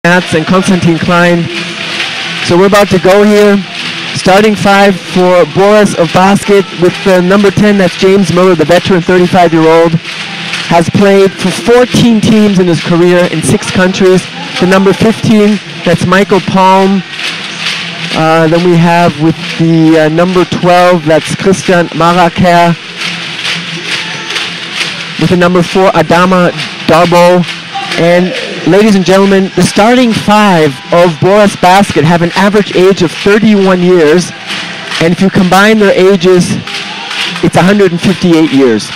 and Konstantin Klein. So we're about to go here. Starting 5 for Boras of basket with the number 10, that's James Miller, the veteran 35-year-old. Has played for 14 teams in his career in 6 countries. The number 15, that's Michael Palm. Then we have with the number 12, that's Christian Maraker. With the number 4, Adama Darbo. And ladies and gentlemen, the starting 5 of Boras basket have an average age of 31 years. And if you combine their ages, it's 158 years.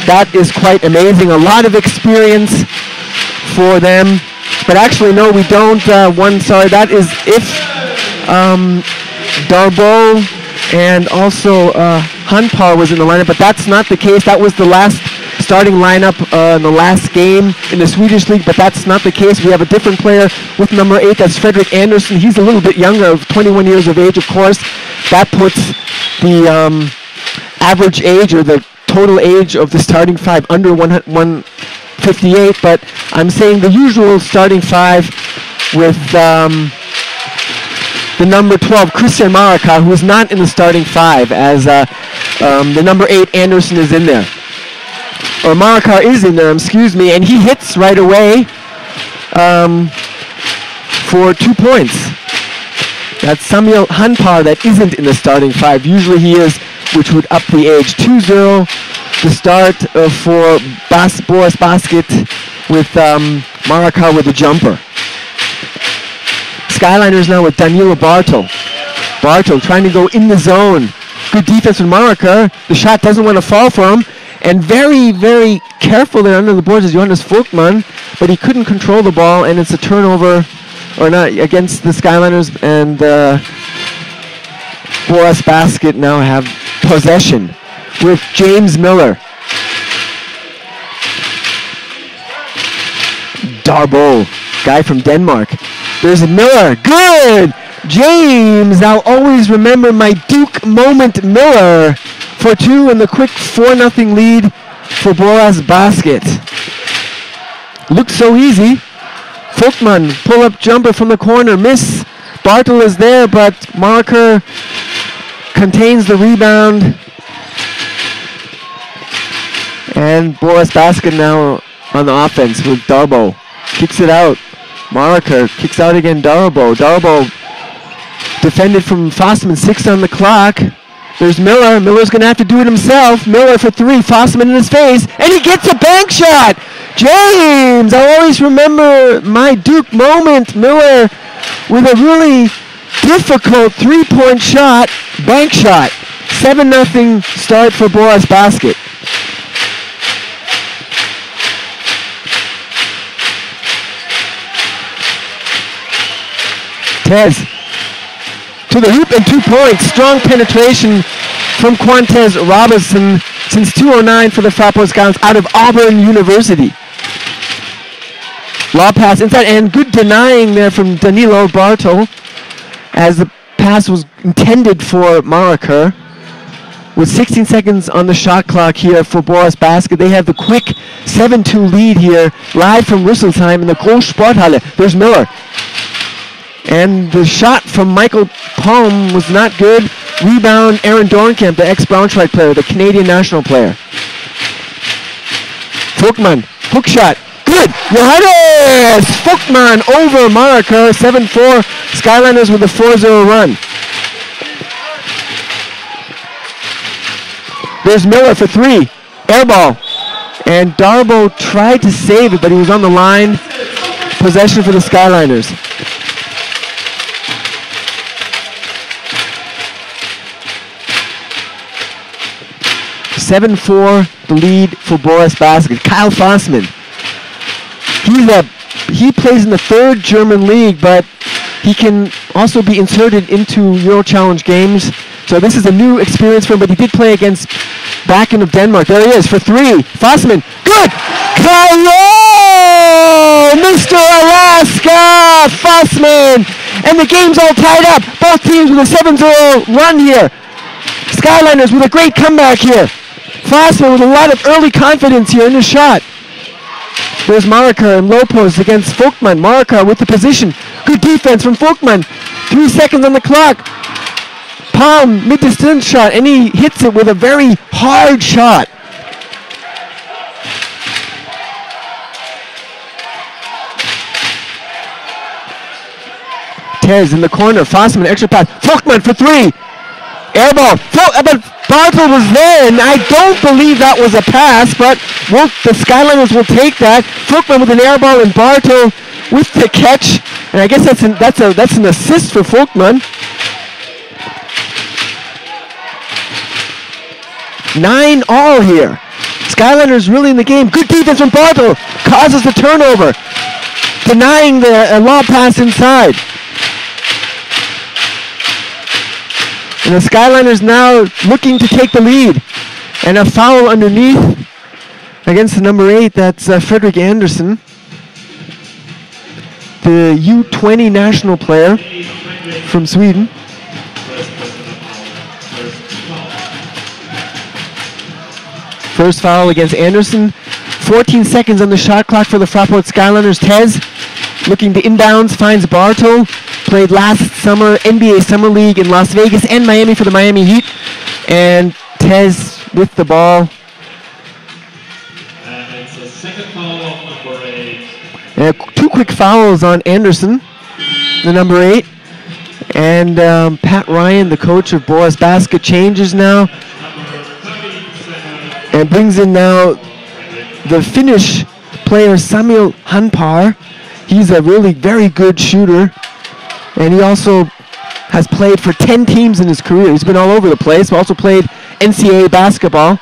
That is quite amazing. A lot of experience for them. But actually, no, we don't. That is if Darbo and also Hanpar was in the lineup, but that's not the case. That was the last starting lineup in the last game in the Swedish league, but that's not the case. We have a different player with number 8, that's Fredrik Andersson. He's a little bit younger, of 21 years of age, of course. That puts the average age or the total age of the starting 5 under 158, but I'm saying the usual starting 5 with the number 12, Christian Maraka, who is not in the starting 5, as the number 8, Andersson, is in there. Or Maraka is in there, excuse me, and he hits right away for 2 points. That's Samuel Hanpar that isn't in the starting 5. Usually he is, which would up the age. 2-0, the start for Boras basket with Maraka with a jumper. Skyliners now with Danilo Bartol. Bartol trying to go in the zone. Good defense with Maraka. The shot doesn't want to fall for him. And very, very careful there under the boards is Johannes Vogtmann, but he couldn't control the ball, and it's a turnover, or not, against the Skyliners, and Boras basket now have possession with James Miller. Darbo, guy from Denmark. There's Miller, good! James, I'll always remember my Duke moment, Miller, for 2 and the quick 4-0 lead for Boras basket. Looks so easy. Vogtmann, pull-up jumper from the corner, miss. Bartol is there, but Marker contains the rebound. And Boras basket now on the offense with Darbo. Kicks it out. Marker kicks out again, Darbo. Darbo defended from Fossman, 6 on the clock. There's Miller. Miller's going to have to do it himself. Miller for 3. Fossman in his face. And he gets a bank shot. James, I always remember my Duke moment. Miller with a really difficult 3-point shot. Bank shot. 7-0 start for Boras basket. Tez to the hoop and 2 points. Strong penetration from Quantez Robinson since 209 for the FRAPORT Skylines out of Auburn University. Lob pass inside and good denying there from Danilo Bartol as the pass was intended for Marker. With 16 seconds on the shot clock here for Boras basket, they have the quick 7-2 lead here live from Rüsselsheim in the Großsporthalle. There's Miller. And the shot from Michael Palm was not good. Rebound, Aaron Dornkamp, the ex-Braunschweig player, the Canadian national player. Vogtmann, hook shot. Good! Johannes Vogtmann over Marker. 7-4. Skyliners with a 4-0 run. There's Miller for 3. Air ball. And Darbo tried to save it, but he was on the line. Possession for the Skyliners. 7-4, the lead for Boras basket. Kyle Fossman. He plays in the 3rd German league, but he can also be inserted into EuroChallenge games. So this is a new experience for him, but he did play against Bakken of Denmark. There he is for 3. Fossman, good! Kyle! Mr. Alaska! Fossman! And the game's all tied up. Both teams with a 7-0 run here. Skyliners with a great comeback here. Fossman with a lot of early confidence here in his shot. There's Marikar in low post against Folkman. Marikar with the position. Good defense from Folkman. 3 seconds on the clock. Palm, mid-distance shot, and he hits it with a very hard shot. Tez in the corner. Fossman, extra pass. Folkman for 3. Air ball. But Bartel was there, and I don't believe that was a pass, but the Skyliners will take that. Folkman with an air ball and Bartel with the catch, and I guess that's an assist for Folkman. 9-all here. Skyliners really in the game. Good defense from Bartel. Causes the turnover. Denying the lob pass inside. And the Skyliners now looking to take the lead. And a foul underneath against the number 8. That's Fredrik Andersson, the U20 national player from Sweden. First foul against Andersson. 14 seconds on the shot clock for the FRAPORT Skyliners. Tez looking to inbounds, finds Bartel. Played last summer, NBA Summer League in Las Vegas and Miami for the Miami Heat. And Tez with the ball. And it's a second foul on number 8. And 2 quick fouls on Andersson, the number 8. And Pat Ryan, the coach of Boras Basket, changes now. And brings in now the Finnish player Samuel Hanpar. He's a really very good shooter. And he also has played for 10 teams in his career. He's been all over the place. Also played NCAA basketball.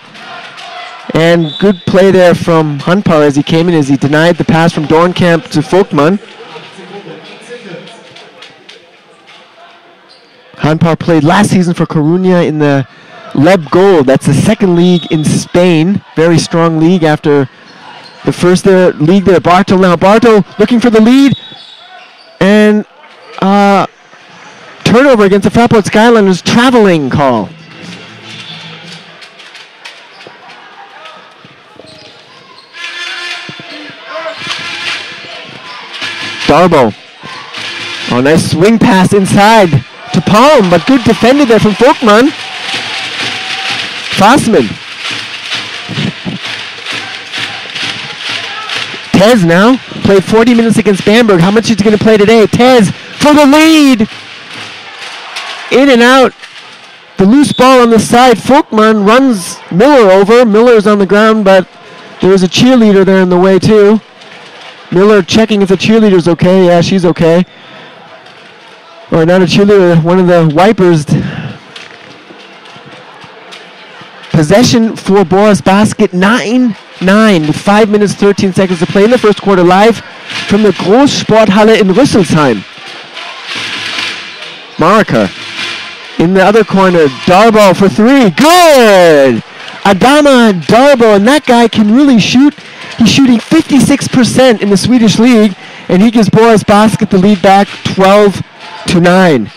And good play there from Hanpar as he came in, as he denied the pass from Dornkamp to Folkman. Hanpar played last season for Coruña in the Leb Gold. That's the second league in Spain. Very strong league after the first league there. Bartel now. Bartel looking for the lead. And turnover against the FRAPORT Skyliners. Traveling call. Darbo. Oh, nice swing pass inside to Palm, but good defended there from Folkman. Fossman. Tez now played 40 minutes against Bamberg. How much is he going to play today? Tez for the lead. In and out. The loose ball on the side. Folkman runs Miller over. Miller's on the ground, but there was a cheerleader there in the way too. Miller checking if the cheerleader's okay. Yeah, she's okay. Or not a cheerleader, one of the wipers. Possession for Boras Basket, 9-9 with 5 minutes, 13 seconds to play in the first quarter, live from the Großsporthalle in Rüsselsheim. Marikar in the other corner, Darbo for 3, good! Adama Darbo, and that guy can really shoot. He's shooting 56% in the Swedish league, and he gives Boras Basket the lead back 12-9.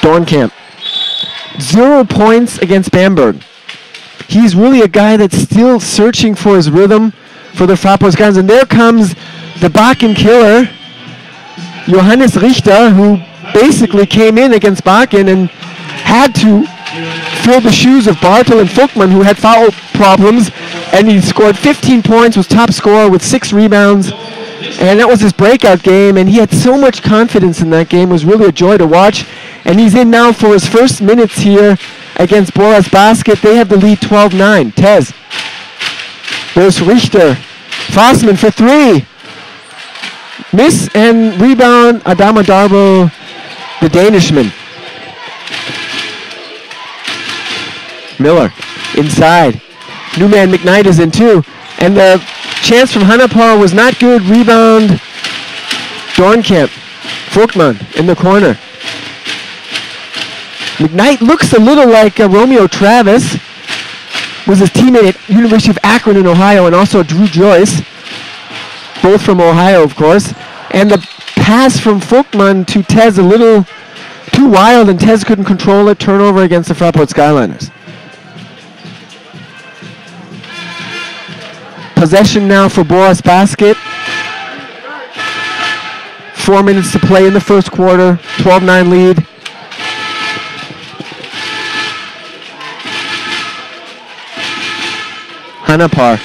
Dornkamp, 0 points against Bamberg. He's really a guy that's still searching for his rhythm for the FRAPORT guys. And there comes the Bakken killer, Johannes Richter, who basically came in against Bakken and had to fill the shoes of Bartel and Folkman, who had foul problems. And he scored 15 points, was top scorer with 6 rebounds. And that was his breakout game, and he had so much confidence in that game. It was really a joy to watch. And he's in now for his first minutes here against Boras Basket. They have the lead 12-9. Tez. There's Richter. Fossman for 3. Miss and rebound. Adama Darbo, the Danishman. Miller inside. New man McKnight is in too. And the chance from Hanapar was not good. Rebound. Dornkamp. Folkman in the corner. McKnight looks a little like Romeo Travis. Was his teammate at University of Akron in Ohio, and also Drew Joyce. Both from Ohio, of course. And the pass from Folkman to Tez a little too wild, and Tez couldn't control it. Turnover against the FRAPORT Skyliners. Possession now for Boras basket. 4 minutes to play in the first quarter. 12-9 lead. Hanapar.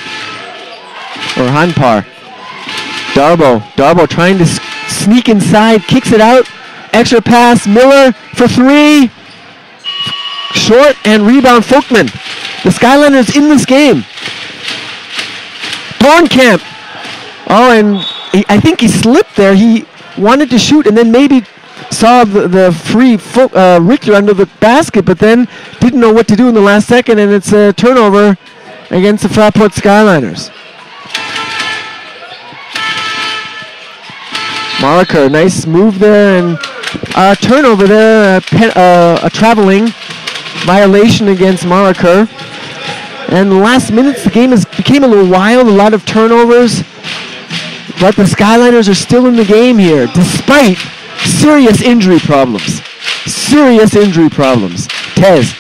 Or Hanpar. Darbo trying to sneak inside. Kicks it out. Extra pass. Miller for three. Short and rebound Folkman. The Skyliners in this game. Dornkamp. Oh, and I think he slipped there. He wanted to shoot and then maybe saw the free Richter under the basket, but then didn't know what to do in the last second, and it's a turnover against the FRAPORT Skyliners. Maraker, nice move there, and a turnover there, a traveling violation against Maraker. And the last minutes, the game became a little wild, a lot of turnovers. But the Skyliners are still in the game here, despite serious injury problems. Serious injury problems. Tez.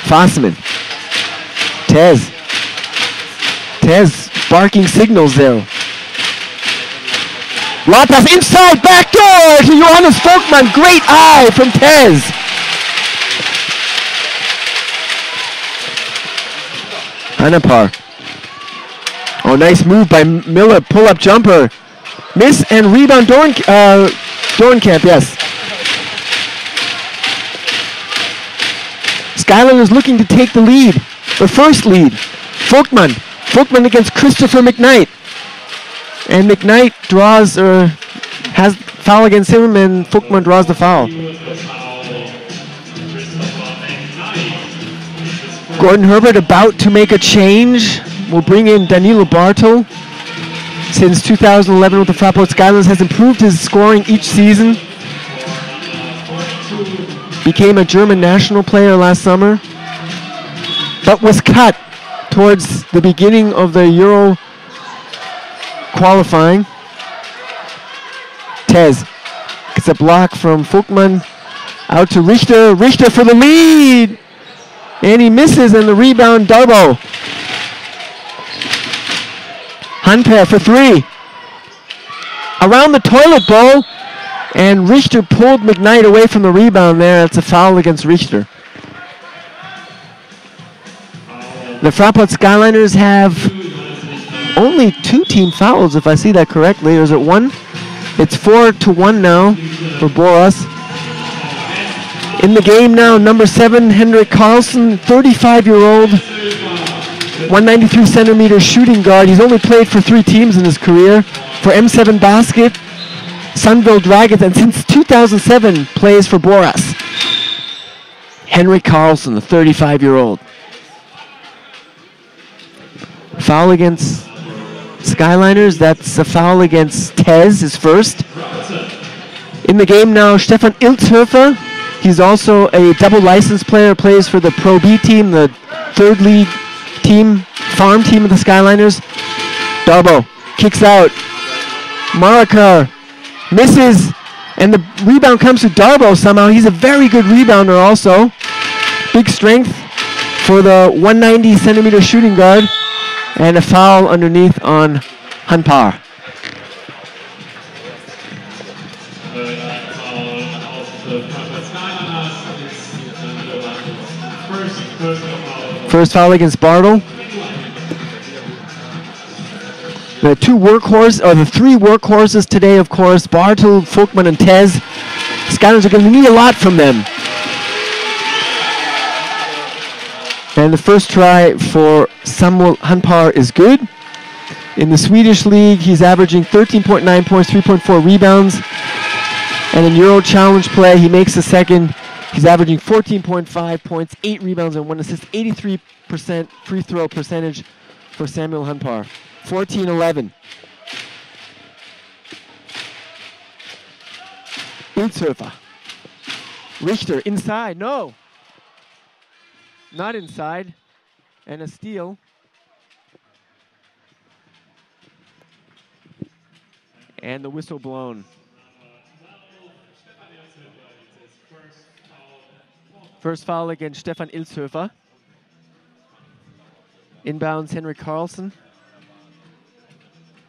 Fossman. Tez. Tez barking signals there. Latas inside, back door to Johannes Folkman. Great eye from Tez. Hanapar. Oh, nice move by Miller. Pull-up jumper. Miss and rebound Dornkamp, yes. Skyliners looking to take the lead. The first lead. Folkman against Christopher McKnight. And McKnight draws, has foul against him, and Folkman draws the foul. Gordon Herbert about to make a change. We'll bring in Danilo Bartel. Since 2011 with the FRAPORT Skylines, has improved his scoring each season. Became a German national player last summer, but was cut towards the beginning of the Euro qualifying. Tez gets a block from Folkman. Out to Richter. Richter for the lead! And he misses, and the rebound, Darbo. Hanper for three. Around the toilet bowl, and Richter pulled McKnight away from the rebound there. It's a foul against Richter. The FRAPORT Skyliners have only 2 team fouls, if I see that correctly. Or is it 1? It's 4-1 now for Boras. In the game now, number 7, Henrik Carlson, 35-year-old, 193 centimeter shooting guard. He's only played for 3 teams in his career. For M7 Basket, Sunville Dragons, and since 2007 plays for Boras. Henrik Carlson, the 35-year-old. Foul against Skyliners. That's a foul against Tez, his first. In the game now, Stefan Ilzhöfer. He's also a double license player, plays for the Pro B team, the 3rd league team, farm team of the Skyliners. Darbo kicks out. Marakar misses, and the rebound comes to Darbo somehow. He's a very good rebounder also. Big strength for the 190 centimeter shooting guard. And a foul underneath on Hanpar. First foul against Bartle. The 3 workhorses today, of course, Bartle, Folkman, and Tez. Skyliners are going to need a lot from them. And the first try for Samuel Hanpar is good. In the Swedish league, he's averaging 13.9 points, 3.4 rebounds. And in EuroChallenge play, he makes the second. He's averaging 14.5 points, 8 rebounds, and 1 assist. 83% free throw percentage for Samuel Hanpar. 14-11. Ilzhöfer. Richter inside. No. Not inside. And a steal. And the whistle blown. First foul against Stefan Ilshöfer. Inbounds Henrik Karlsson.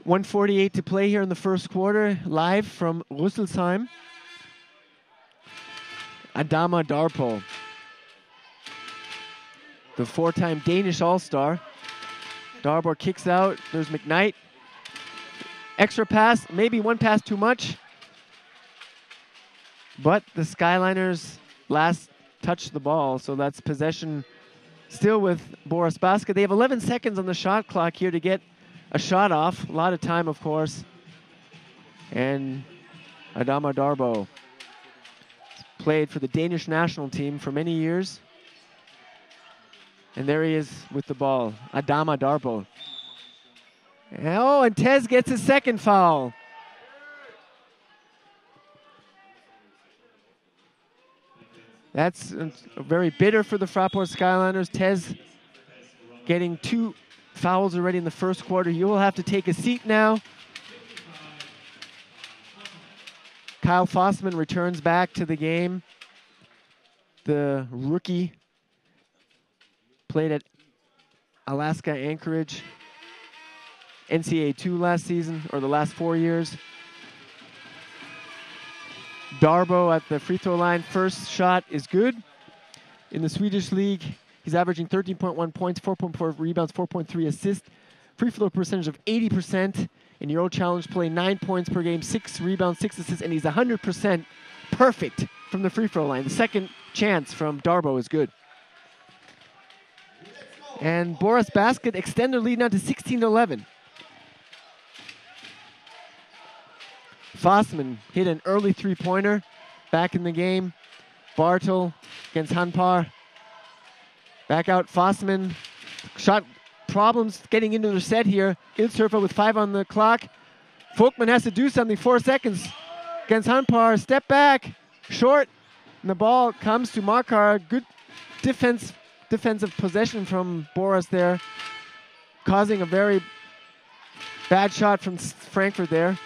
1:48 to play here in the first quarter, live from Rüsselsheim. Adama Darpo, the four-time Danish All-Star. Darbo kicks out. There's McKnight. Extra pass, maybe one pass too much. But the Skyliners last touched the ball, so that's possession still with Boras Basket. They have 11 seconds on the shot clock here to get a shot off. A lot of time, of course. And Adama Darbo played for the Danish national team for many years. And there he is with the ball, Adama Darbo. Oh, and Tez gets his second foul. That's very bitter for the Fraport Skyliners. Tez getting 2 fouls already in the first quarter. You will have to take a seat now. Kyle Fossman returns back to the game. The rookie played at Alaska Anchorage, NCAA 2 last season, or the last 4 years. Darbo at the free throw line. First shot is good. In the Swedish league, he's averaging 13.1 points, 4.4 rebounds, 4.3 assists. Free throw percentage of 80%. In EuroChallenge play, 9 points per game, 6 rebounds, 6 assists, and he's 100% perfect from the free throw line. The second chance from Darbo is good. And Boras Basket extend their lead now to 16-11. Fossman hit an early three-pointer back in the game. Bartel against Hanpar. Back out Fossman. Shot problems getting into the set here. Ilshöfer with 5 on the clock. Folkman has to do something. 4 seconds against Hanpar. Step back, short, and the ball comes to Markar. Good defensive possession from Boras there, causing a very bad shot from Frankfurt there.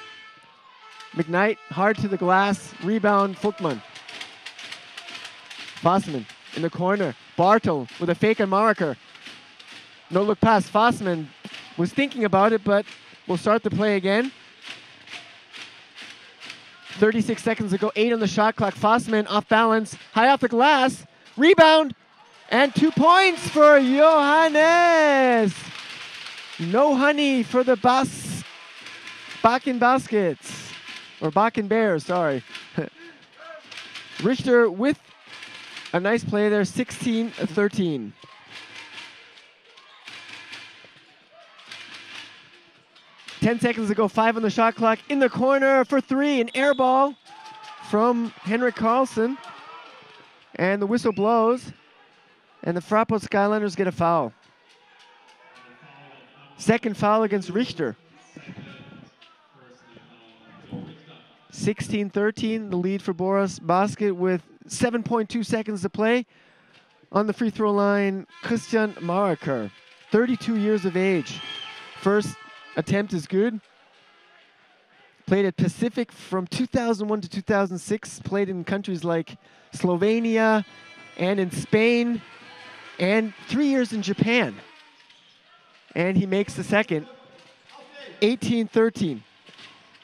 McKnight hard to the glass. Rebound Folkman. Fossman in the corner. Bartel with a fake on Marker. No look pass. Fossman was thinking about it, but will start the play again. 36 seconds to go. 8 on the shot clock. Fossman off balance. High off the glass. Rebound. And 2 points for Johannes. No honey for the Bakken Baskets. Or Bakken Bears, sorry. Richter with a nice play there. 16-13. Ten seconds to go. 5 on the shot clock. In the corner for 3. An air ball from Henrik Karlsson. And the whistle blows. And the Fraport Skyliners get a foul. Second foul against Richter. 16-13, the lead for Boras Basket with 7.2 seconds to play. On the free throw line, Christian Maraker, 32 years of age. First attempt is good. Played at Pacific from 2001 to 2006. Played in countries like Slovenia and in Spain. And 3 years in Japan. And he makes the second. 18-13.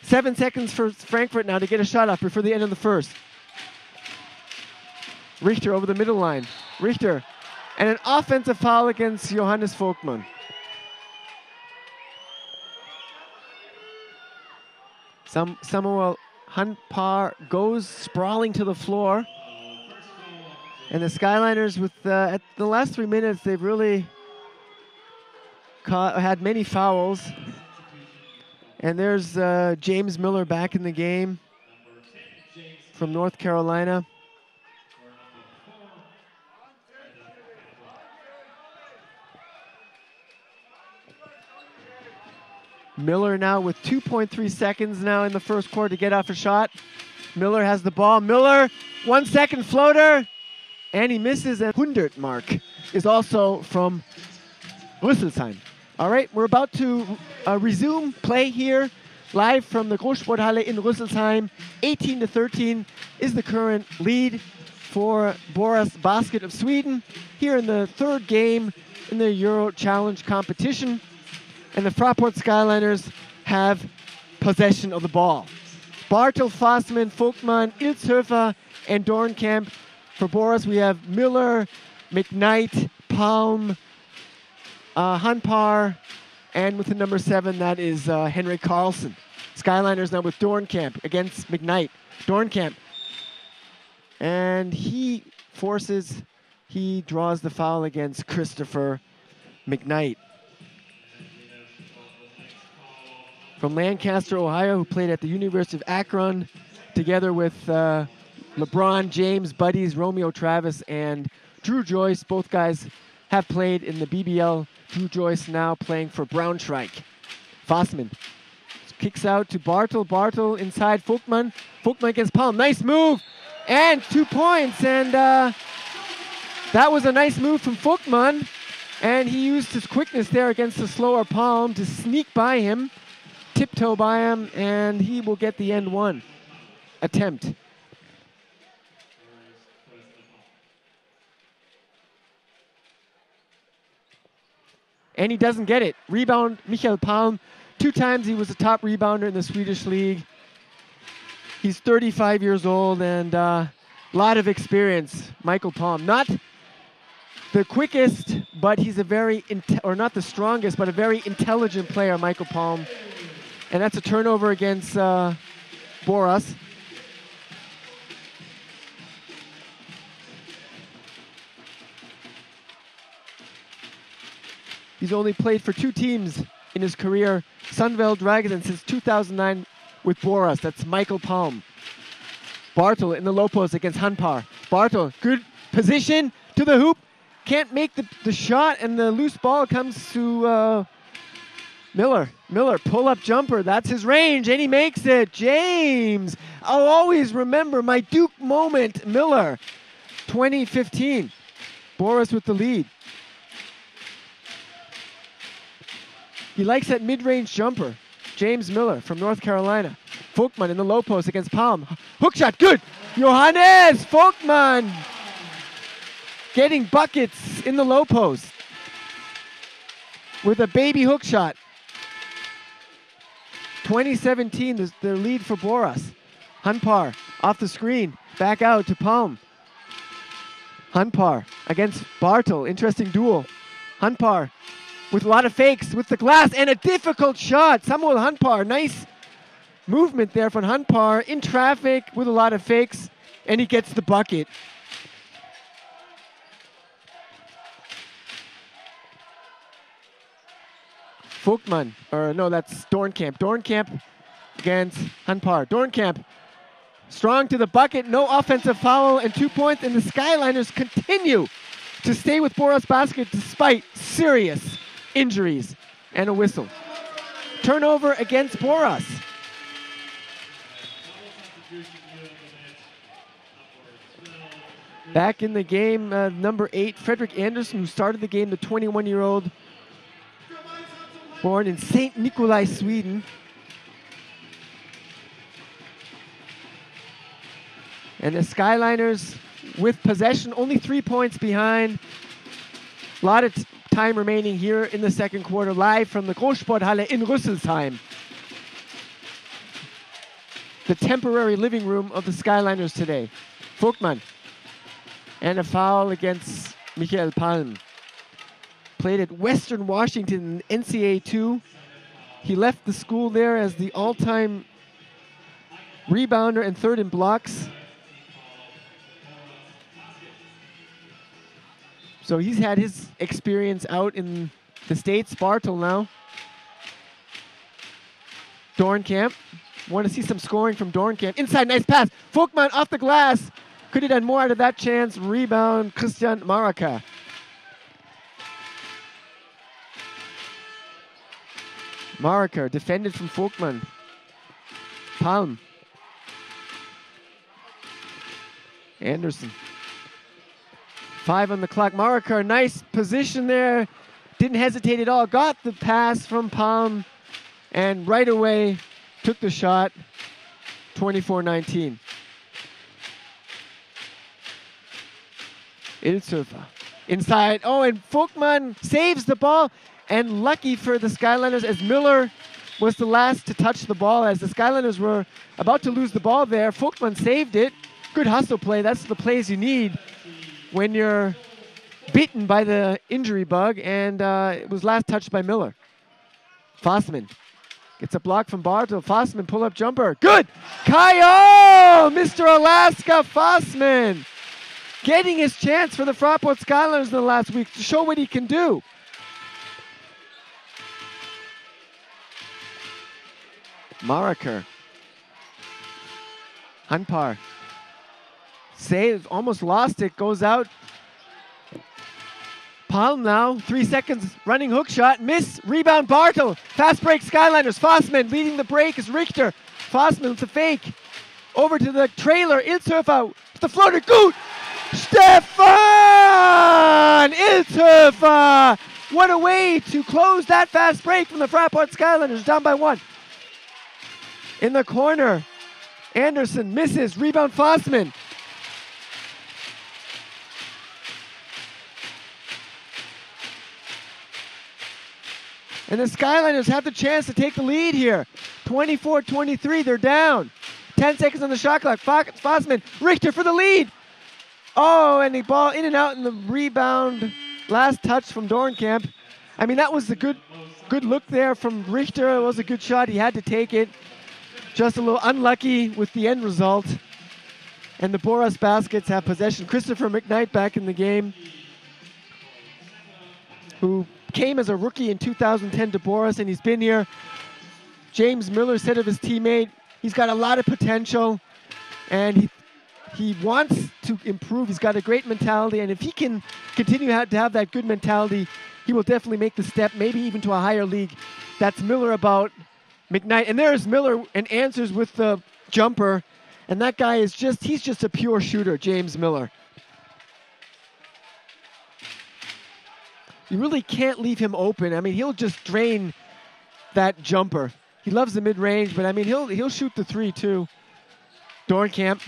7 seconds for Frankfurt now to get a shot off before the end of the first. Richter over the middle line. Richter. And an offensive foul against Johannes Folkman. Samuel Hanpar goes sprawling to the floor. And the Skyliners, with at the last 3 minutes, they've really had many fouls. And there's James Miller back in the game from North Carolina. Miller now with 2.3 seconds now in the first quarter to get off a shot. Miller has the ball. Miller, 1 second floater. And he misses. A 100 mark is also from Rüsselsheim. All right, we're about to resume play here, live from the Großsporthalle in Rüsselsheim. 18-13 is the current lead for Boras Basket of Sweden here in the third game in the EuroChallenge competition. And the FRAPORT Skyliners have possession of the ball. Bartel, Fossman, Vogtmann, Ilshöfer, and Dornkamp. For Boras, we have Miller, McKnight, Palm, Hanpar, and with the number 7, that is Henrik Karlsson. Skyliners now with Dornkamp against McKnight. Dornkamp. And he draws the foul against Christopher McKnight. From Lancaster, Ohio, who played at the University of Akron, together with LeBron James, buddies Romeo Travis and Drew Joyce. Both guys have played in the BBL. Drew Joyce now playing for Braunschweig. Fossman kicks out to Bartel. Bartel inside Vogtmann. Vogtmann against Palm. Nice move. And 2 points. And that was a nice move from Vogtmann. And he used his quickness there against the slower Palm to sneak by him, tiptoe by him, and he will get the end one attempt. And he doesn't get it. Rebound, Michael Palm. 2 times he was a top rebounder in the Swedish league. He's 35 years old and a lot of experience, Michael Palm. Not the quickest, but he's a very, or not the strongest, but a very intelligent player, Michael Palm. And that's a turnover against Boras. He's only played for 2 teams in his career, Sundsvall Dragons, and since 2009 with Boras. That's Michael Palm. Bartel in the low post against Hanpar. Bartel, good position to the hoop. Can't make the shot, and the loose ball comes to Miller. Miller, pull-up jumper. That's his range, and he makes it. James. I'll always remember my Duke moment. Miller, 2015. Boras with the lead. He likes that mid-range jumper. James Miller from North Carolina. Vogtmann in the low post against Palm. Hook shot, good. Johannes Vogtmann getting buckets in the low post with a baby hook shot. 2017, the lead for Boras. Hanpar off the screen, back out to Palm. Hanpar against Bartel, interesting duel. Hanpar with a lot of fakes with the glass and a difficult shot. Samuel Hanpar, nice movement there from Hanpar in traffic with a lot of fakes, and he gets the bucket. Vogtmann, or no, that's Dornkamp. Dornkamp against Hanpar. Dornkamp, strong to the bucket, no offensive foul, and 2 points, and the Skyliners continue to stay with Boras Basket despite serious injuries and a whistle. Turnover against Boras. Back in the game, number 8, Fredrik Andersson, who started the game, the 21-year-old, born in St. Nikolai, Sweden. And the Skyliners with possession, only 3 points behind. A lot of time remaining here in the second quarter, live from the Großsporthalle in Rüsselsheim. The temporary living room of the Skyliners today. Vogtmann. And a foul against Michael Palm. Played at Western Washington in NCAA 2. He left the school there as the all-time rebounder and third in blocks. So he's had his experience out in the States. Bartel now. Dornkamp. Want to see some scoring from Dornkamp. Inside, nice pass. Vogtmann off the glass. Could have done more out of that chance. Rebound, Christian Maraka. Maraka defended from Vogtmann. Palm. Anderson. 5 on the clock. Maraka, nice position there. Didn't hesitate at all. Got the pass from Palm and right away took the shot. 24-19. Ilsurfa. Inside. Oh, and Vogtmann saves the ball. And lucky for the Skyliners as Miller was the last to touch the ball. As the Skyliners were about to lose the ball there, Vogtmann saved it. Good hustle play. That's the plays you need when you're bitten by the injury bug. And it was last touched by Miller. Fossman gets a block from Bartel. Fossman, pull-up jumper. Good! Kayo! Mr. Alaska Fossman getting his chance for the Fraport Skyliners in the last week to show what he can do. Maraker. Hanpar. Save, almost lost it, goes out. Palm now, 3 seconds, running hook shot, miss, rebound Bartel. Fast break Skyliners, Fossman leading the break is Richter. Fossman with the fake. Over to the trailer, Ilsurfa with the floater, good! Stefan Ilsurfa! What a way to close that fast break from the Fraport Skyliners, down by 1. In the corner, Anderson misses, rebound Fossman. And the Skyliners have the chance to take the lead here. 24-23, they're down. 10 seconds on the shot clock. Fossman, Richter for the lead. Oh, and the ball in and out in the rebound. Last touch from Doornkamp. I mean, that was a good look there from Richter. It was a good shot. He had to take it. Just a little unlucky with the end result. And the Boras Baskets have possession. Christopher McKnight back in the game, who came as a rookie in 2010 to Boras, and he's been here. James Miller said of his teammate, he's got a lot of potential, and he wants to improve. He's got a great mentality, and if he can continue to have that good mentality, he will definitely make the step, maybe even to a higher league. That's Miller about McKnight. And there's Miller and answers with the jumper, and that guy is he's just a pure shooter, James Miller. You really can't leave him open. I mean, he'll just drain that jumper. He loves the mid-range, but I mean, he'll shoot the three too. Doornkamp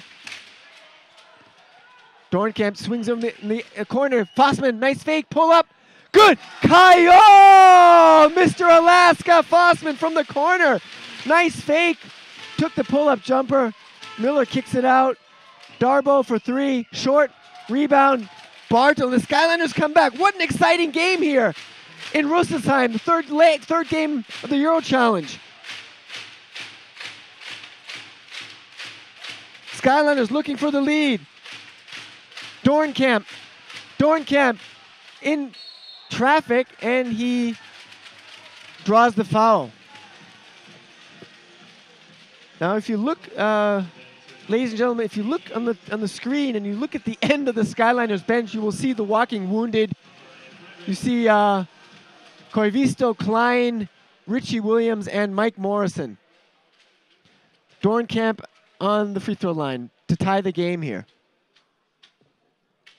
swings him in the corner. Fossman, nice fake, pull up. Good. Kayo! Mr. Alaska Fossman from the corner. Nice fake. Took the pull-up jumper. Miller kicks it out. Darbo for 3. Short. Rebound. Bartel. The Skyliners come back. What an exciting game here in Rüsselsheim. The third game of the EuroChallenge. Skyliners looking for the lead. Doornkamp in traffic, and he draws the foul. Now, if you look, ladies and gentlemen, if you look on the screen and you look at the end of the Skyliners bench, you will see the walking wounded. You see Koivisto, Klein, Richie Williams, and Mike Morrison. Doornkamp on the free throw line to tie the game here.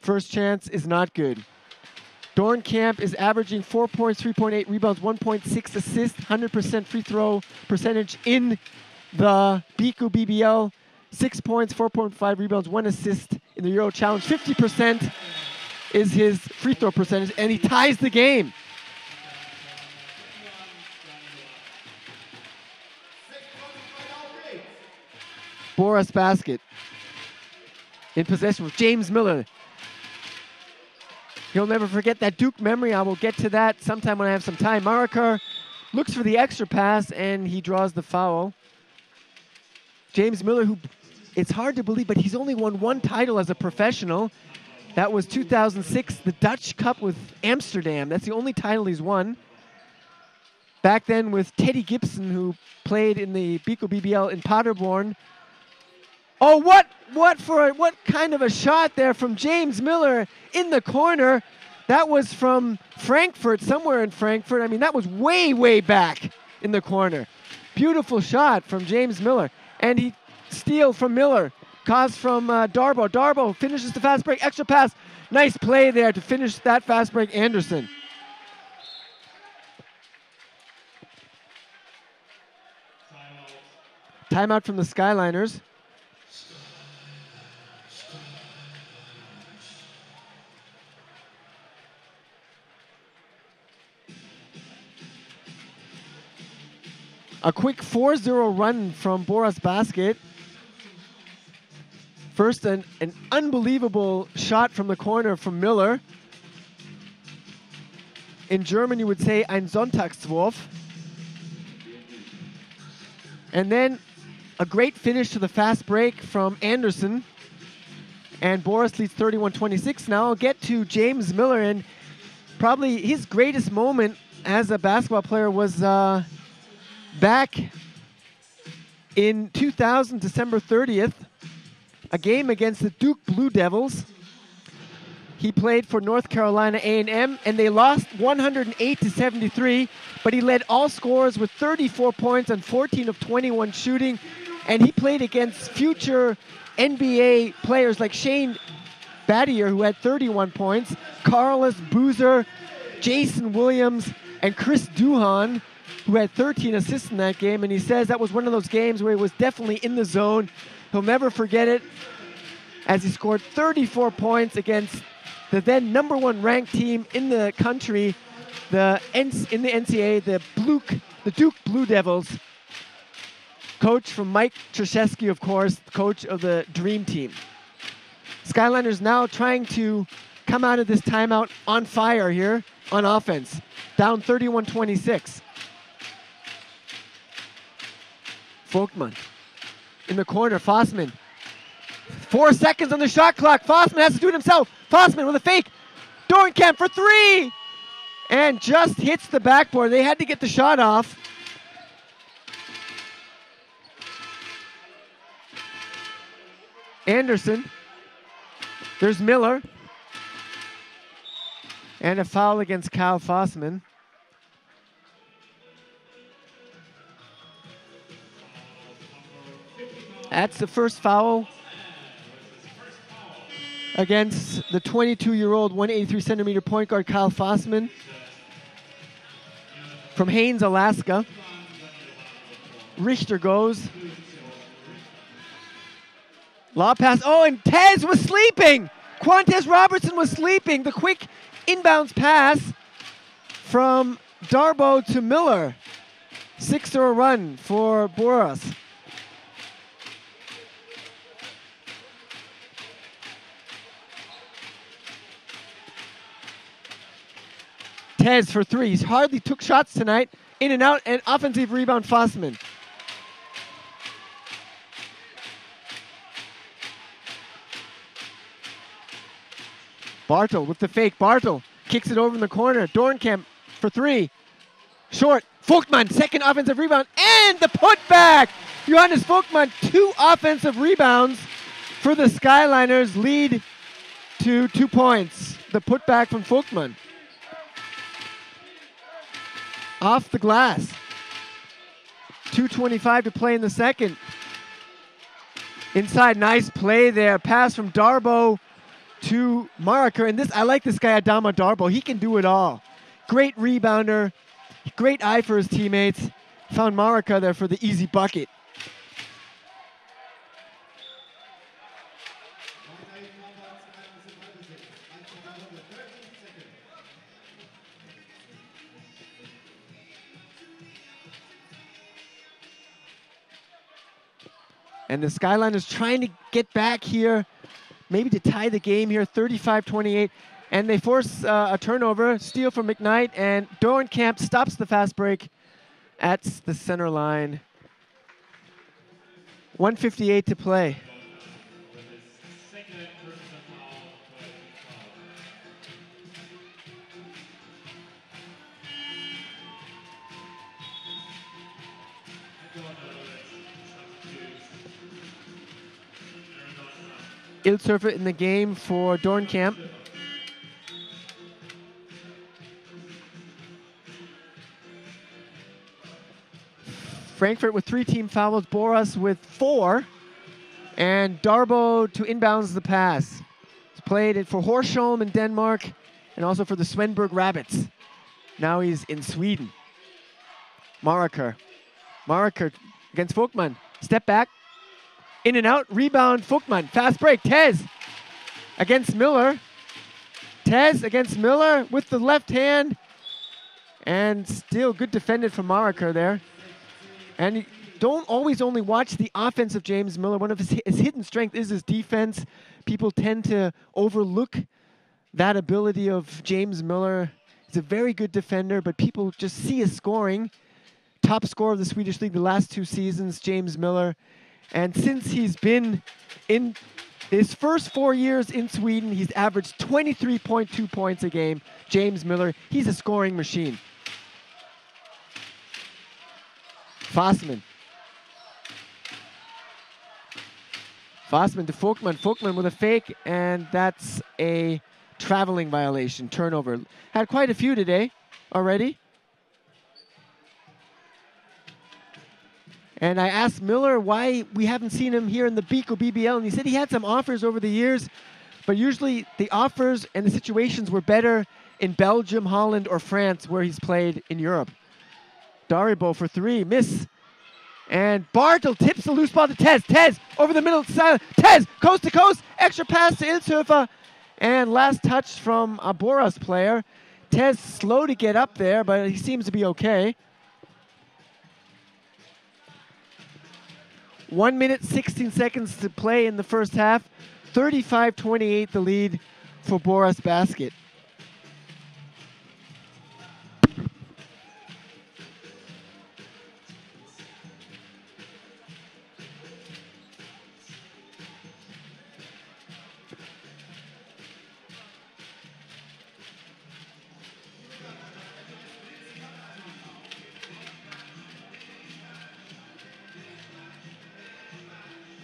First chance is not good. Doornkamp is averaging 4 points, 3.8 rebounds, 1.6 assists, 100% free throw percentage in the BICU BBL. 6 points, 4.5 rebounds, 1 assist in the EuroChallenge. 50% is his free throw percentage, and he ties the game. Boras basket in possession with James Miller. He'll never forget that Duke memory. I will get to that sometime when I have some time. Marakar looks for the extra pass, and he draws the foul. James Miller, who it's hard to believe, but he's only won one title as a professional. That was 2006, the Dutch Cup with Amsterdam. That's the only title he's won. Back then with Teddy Gibson, who played in the BICU BBL in Paderborn. Oh, what kind of a shot there from James Miller in the corner. That was from Frankfurt, somewhere in Frankfurt. I mean, that was way, way back in the corner. Beautiful shot from James Miller. And he steal from Miller. Cause from Darbo. Darbo finishes the fast break. Extra pass. Nice play there to finish that fast break, Anderson. Timeout from the Skyliners. A quick 4-0 run from Boras basket. First, an unbelievable shot from the corner from Miller. In German, you would say ein Sonntagswurf. And then a great finish to the fast break from Anderson. And Boras leads 31-26. Now I'll get to James Miller, and probably his greatest moment as a basketball player was back in 2000, December 30th, a game against the Duke Blue Devils. He played for North Carolina A&M, and they lost 108-73, but he led all scorers with 34 points on 14 of 21 shooting, and he played against future NBA players like Shane Battier, who had 31 points, Carlos Boozer, Jason Williams, and Chris Duhon, who had 13 assists in that game, and he says that was one of those games where he was definitely in the zone. He'll never forget it, as he scored 34 points against the then #1 ranked team in the country, in the NCAA, the Duke Blue Devils. Coach from Mike Krzyzewski, of course, coach of the Dream Team. Skyliners now trying to come out of this timeout on fire here on offense, down 31-26. Folkman in the corner, Fossman. 4 seconds on the shot clock. Fossman has to do it himself. Fossman with a fake. Dorenkamp for three. And just hits the backboard. They had to get the shot off. Anderson. There's Miller. And a foul against Kyle Fossman. That's the first foul against the 22-year-old, 183-centimeter point guard Kyle Fossman from Haines, Alaska. Richter goes. Lob pass. Oh, and Tez was sleeping. Quantez Robertson was sleeping. The quick inbounds pass from Darbo to Miller. 6-0 run for Boras. Tez for three. He's hardly took shots tonight. In and out, and offensive rebound, Fossman. Bartle with the fake. Bartle kicks it over in the corner. Dorenkamp for three. Short. Folkman, second offensive rebound, and the putback. Johannes Folkman, 2 offensive rebounds for the Skyliners, lead to 2 points. The putback from Folkman. Off the glass. 2:25 to play in the second. Inside, nice play there. Pass from Darbo to Maraker. And I like this guy, Adama Darbo. He can do it all. Great rebounder. Great eye for his teammates. Found Maraker there for the easy bucket. And the Skyliners trying to get back here, maybe to tie the game here, 35-28. And they force a turnover, steal from McKnight, and Dorenkamp stops the fast break at the center line. 1:58 to play. Ilsurfer in the game for Dorenkamp. Frankfurt with 3 team fouls, Boras with 4, and Darbo to inbounds the pass. He's played it for Horsholm in Denmark and also for the Svenberg Rabbits. Now he's in Sweden. Maraker against Folkman. Step back. In and out, rebound, Folkman. Fast break, Tez against Miller. Tez against Miller with the left hand. And still good defended from Maraker there. And don't always only watch the offense of James Miller. One of his hidden strength is his defense. People tend to overlook that ability of James Miller. He's a very good defender, but people just see his scoring. Top scorer of the Swedish League the last 2 seasons, James Miller. And since he's been in his first 4 years in Sweden, he's averaged 23.2 points a game. James Miller, he's a scoring machine. Fossman. Fossman to Folkman. Folkman with a fake, and that's a traveling violation, turnover. Had quite a few today already. And I asked Miller why we haven't seen him here in the Biko BBL, and he said he had some offers over the years, but usually the offers and the situations were better in Belgium, Holland, or France, where he's played in Europe. Daribo for 3, miss. And Bartel tips the loose ball to Tez. Tez over the middle, Tez coast to coast, extra pass to Ilshöfer, and last touch from a Boras player. Tez slow to get up there, but he seems to be okay. 1 minute, 16 seconds to play in the first half. 35-28 the lead for Boras Basket.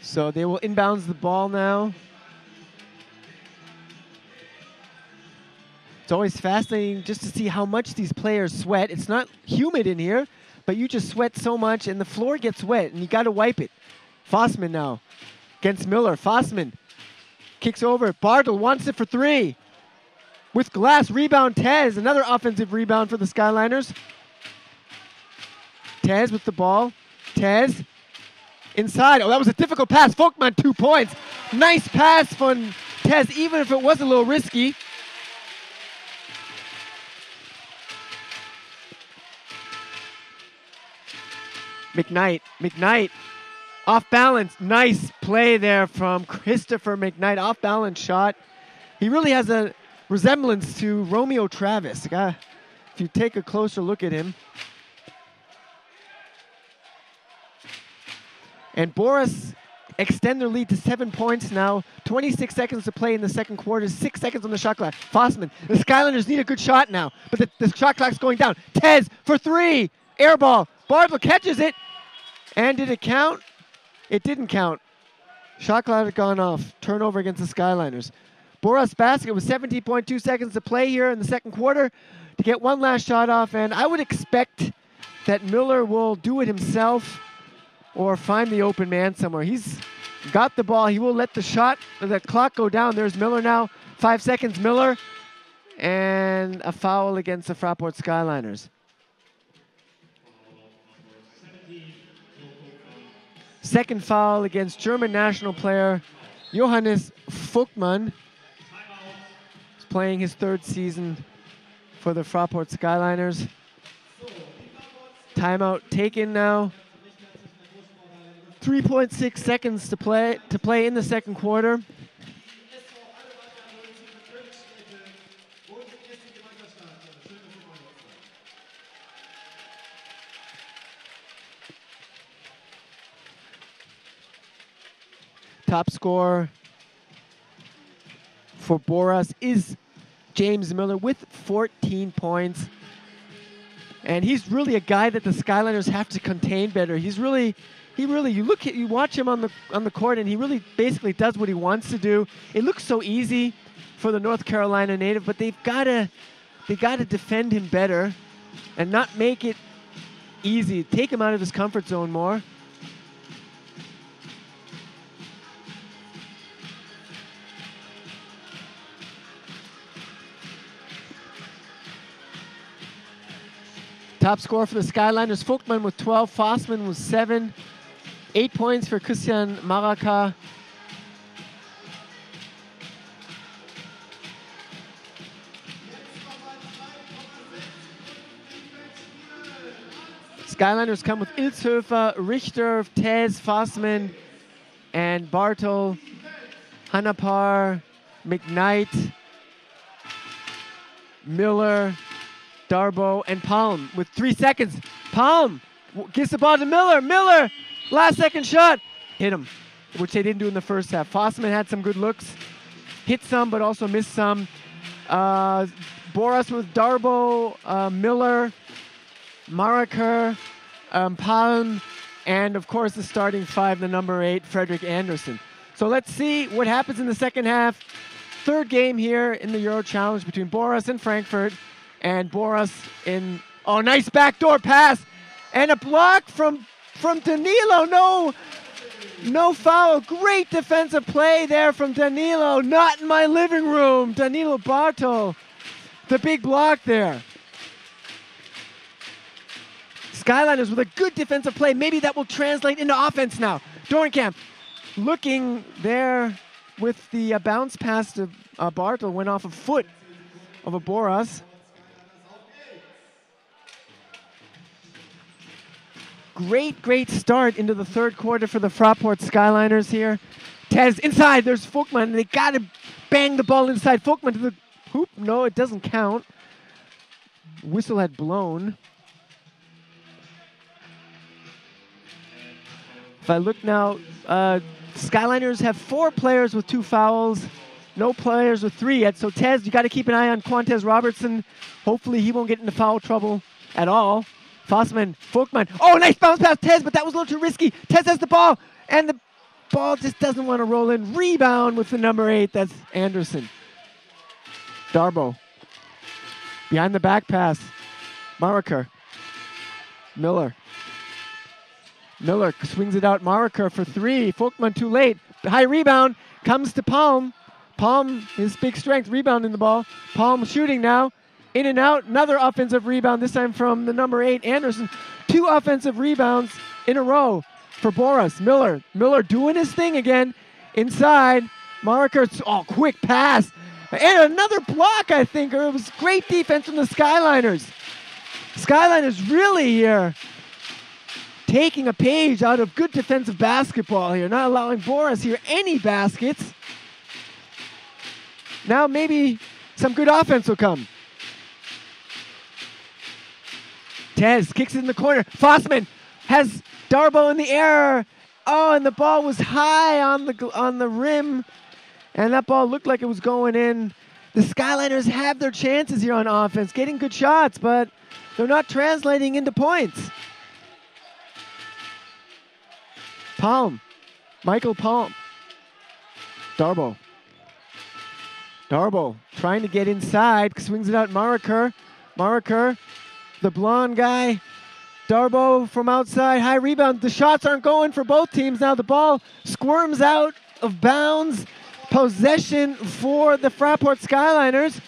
So they will inbounds the ball now. It's always fascinating just to see how much these players sweat. It's not humid in here, but you just sweat so much, and the floor gets wet, and you got to wipe it. Fossman now against Miller. Fossman kicks over. Bartel wants it for 3. With glass, rebound Tez. Another offensive rebound for the Skyliners. Tez with the ball. Tez. Inside. Oh, that was a difficult pass. Folkman, 2 points. Nice pass from Tez, even if it was a little risky. McKnight. Off balance. Nice play there from Christopher McKnight. Off balance shot. He really has a resemblance to Romeo Travis. If you take a closer look at him. And Boras extend their lead to 7 points now. 26 seconds to play in the second quarter. 6 seconds on the shot clock. Fossman. The Skyliners need a good shot now, but the shot clock's going down. Tez for 3. Air ball. Bartel catches it. And did it count? It didn't count. Shot clock had gone off. Turnover against the Skyliners. Boras Basket with 17.2 seconds to play here in the second quarter to get one last shot off. And I would expect that Miller will do it himself or find the open man somewhere. He's got the ball. He will let the clock go down. There's Miller now. 5 seconds, Miller. And a foul against the Fraport Skyliners. Second foul against German national player Johannes Folkman. He's playing his 3rd season for the Fraport Skyliners. Timeout taken now. 3.6 seconds to play in the second quarter. Top scorer for Boras is James Miller with 14 points. And he's really a guy that the Skyliners have to contain better. You watch him on the court, and he really basically does what he wants to do. It looks so easy for the North Carolina native, but they gotta defend him better and not make it easy. Take him out of his comfort zone more. Top scorer for the Skyliners, Folkman with 12, Fossman with 7. 8 points for Christian Maraka. Skyliners come with Ilshöfer, Richter, Tez, Fossman, and Bartel, Hanapar, McKnight, Miller, Darbo, and Palm with 3 seconds. Palm gives the ball to Miller. Miller, last second shot. Hit him, which they didn't do in the first half. Fossman had some good looks. Hit some, but also missed some. Boras with Darbo, Miller, Maraker, Palm, and of course the starting 5, the number 8, Frederick Anderson. So let's see what happens in the second half. Third game here in the EuroChallenge between Boras and Frankfurt. And Boras in, oh, nice backdoor pass. And a block from Danilo. No foul. Great defensive play there from Danilo. Not in my living room. Danilo Bartel. The big block there. Skyliners with a good defensive play. Maybe that will translate into offense now. Dorenkamp looking there with the bounce pass to Bartel. Went off a foot of a Boras. Great start into the third quarter for the Fraport Skyliners here. Tez inside, there's Folkman. They got to bang the ball inside. Folkman to the hoop. No, it doesn't count. Whistle had blown. If I look now, Skyliners have 4 players with 2 fouls. No players with 3 yet. So Tez, you got to keep an eye on Quantez Robertson. Hopefully he won't get into foul trouble at all. Fossman, Folkman. Oh, nice bounce pass, Tez, but that was a little too risky. Tez has the ball, and the ball just doesn't want to roll in. Rebound with the number 8, that's Anderson. Darbo. Behind the back pass. Maraker. Miller. Miller swings it out. Maraker for 3. Folkman too late. The high rebound comes to Palm. Palm, his big strength, rebounding the ball. Palm shooting now. In and out, another offensive rebound, this time from the number 8, Anderson. 2 offensive rebounds in a row for Boras. Miller doing his thing again. Inside, Maraker, oh, quick pass. And another block, I think. It was great defense from the Skyliners. Skyliners really here taking a page out of good defensive basketball here, not allowing Boras here any baskets. Now maybe some good offense will come. Tez kicks it in the corner. Fossman has Darbo in the air. Oh, and the ball was high on the rim. And that ball looked like it was going in. The Skyliners have their chances here on offense, getting good shots, but they're not translating into points. Palm. Michael Palm. Darbo. Darbo trying to get inside. Swings it out. Maraker. The blonde guy, Darbo from outside, high rebound. The shots aren't going for both teams. Now the ball squirms out of bounds. Possession for the Fraport Skyliners.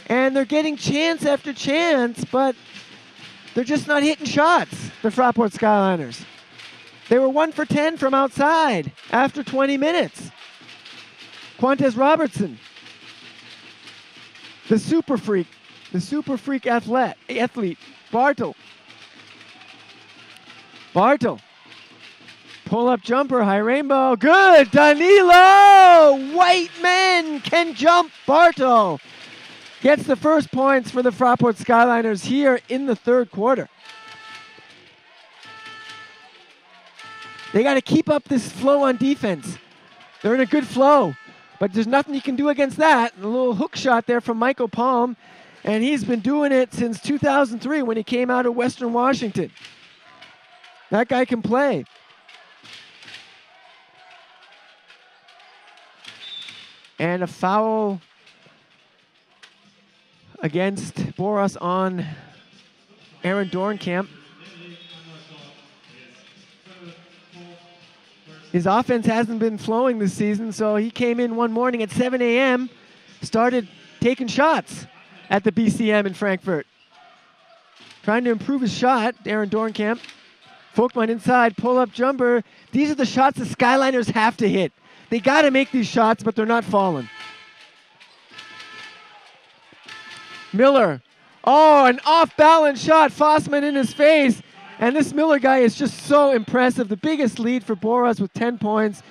And they're getting chance after chance, but they're just not hitting shots, the Fraport Skyliners. They were 1 for 10 from outside after 20 minutes. Quantez Robertson, the super freak athlete, Bartel. Pull-up jumper, high rainbow, good, Danilo! White men can jump, Bartel. Gets the first points for the Fraport Skyliners here in the third quarter. They got to keep up this flow on defense. They're in a good flow, but there's nothing you can do against that. A little hook shot there from Michael Palm. And he's been doing it since 2003 when he came out of Western Washington. That guy can play. And a foul against Boras on Aaron Dorenkamp. His offense hasn't been flowing this season, so he came in one morning at 7 a.m., started taking shots at the BCM in Frankfurt. Trying to improve his shot, Aaron Dorenkamp. Folkman inside, pull-up jumper. These are the shots the Skyliners have to hit. They got to make these shots, but they're not falling. Miller. Oh, an off-balance shot. Fossman in his face. And this Miller guy is just so impressive. The biggest lead for Boras with 10 points.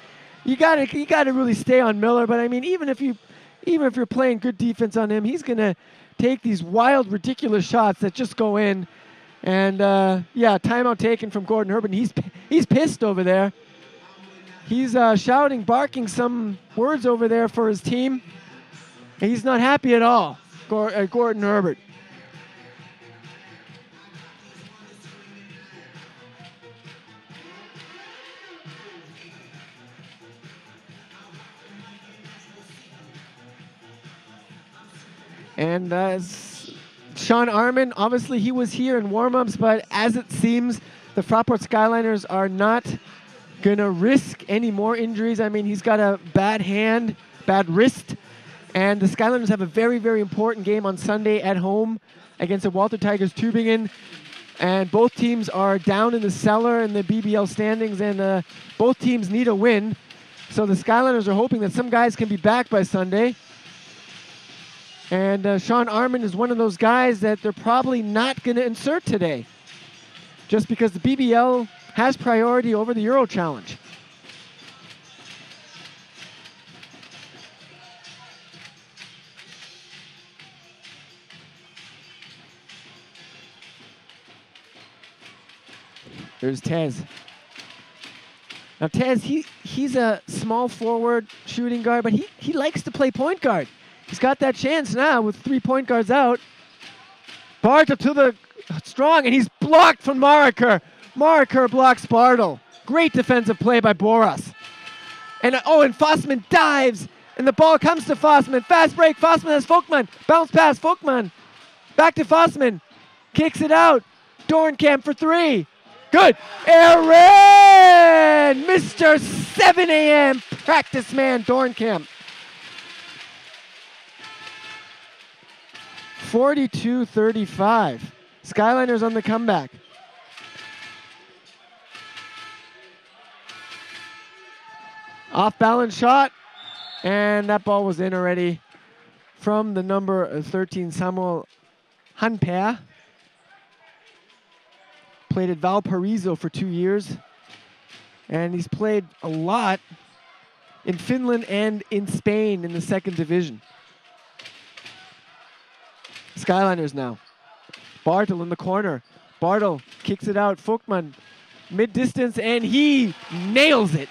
You gotta really stay on Miller. But I mean, even if you're playing good defense on him, he's gonna take these wild, ridiculous shots that just go in. And yeah, timeout taken from Gordon Herbert. He's pissed over there. He's shouting, barking some words over there for his team. And he's not happy at all, Gordon Herbert. And Sean Armin, obviously he was here in warm-ups, but as it seems, the FRAPORT Skyliners are not going to risk any more injuries. I mean, he's got a bad hand, bad wrist, and the Skyliners have a very, very important game on Sunday at home against the Walter Tigers Tübingen. And both teams are down in the cellar in the BBL standings, and both teams need a win. So the Skyliners are hoping that some guys can be back by Sunday. And Sean Armin is one of those guys that they're probably not going to insert today, just because the BBL has priority over the EuroChallenge. There's Tez. Now Tez, he's a small forward shooting guard, but he likes to play point guard. He's got that chance now with 3 point guards out. Bartle to the strong, and he's blocked from Mariker. Mariker blocks Bartle. Great defensive play by Boras. And Fossman dives, and the ball comes to Fossman. Fast break, Fossman has Folkman. Bounce pass, Folkman. Back to Fossman. Kicks it out. Dornkamp for 3. Good. Aaron! Mr. 7 a.m. practice man, Dornkamp. 42-35. Skyliners on the comeback. Off-balance shot, and that ball was in already from the number 13, Samuel Hanper. Played at Valparaiso for 2 years, and he's played a lot in Finland and in Spain in the 2nd division. Skyliners now. Bartle in the corner. Bartle kicks it out. Folkman mid-distance, and he nails it.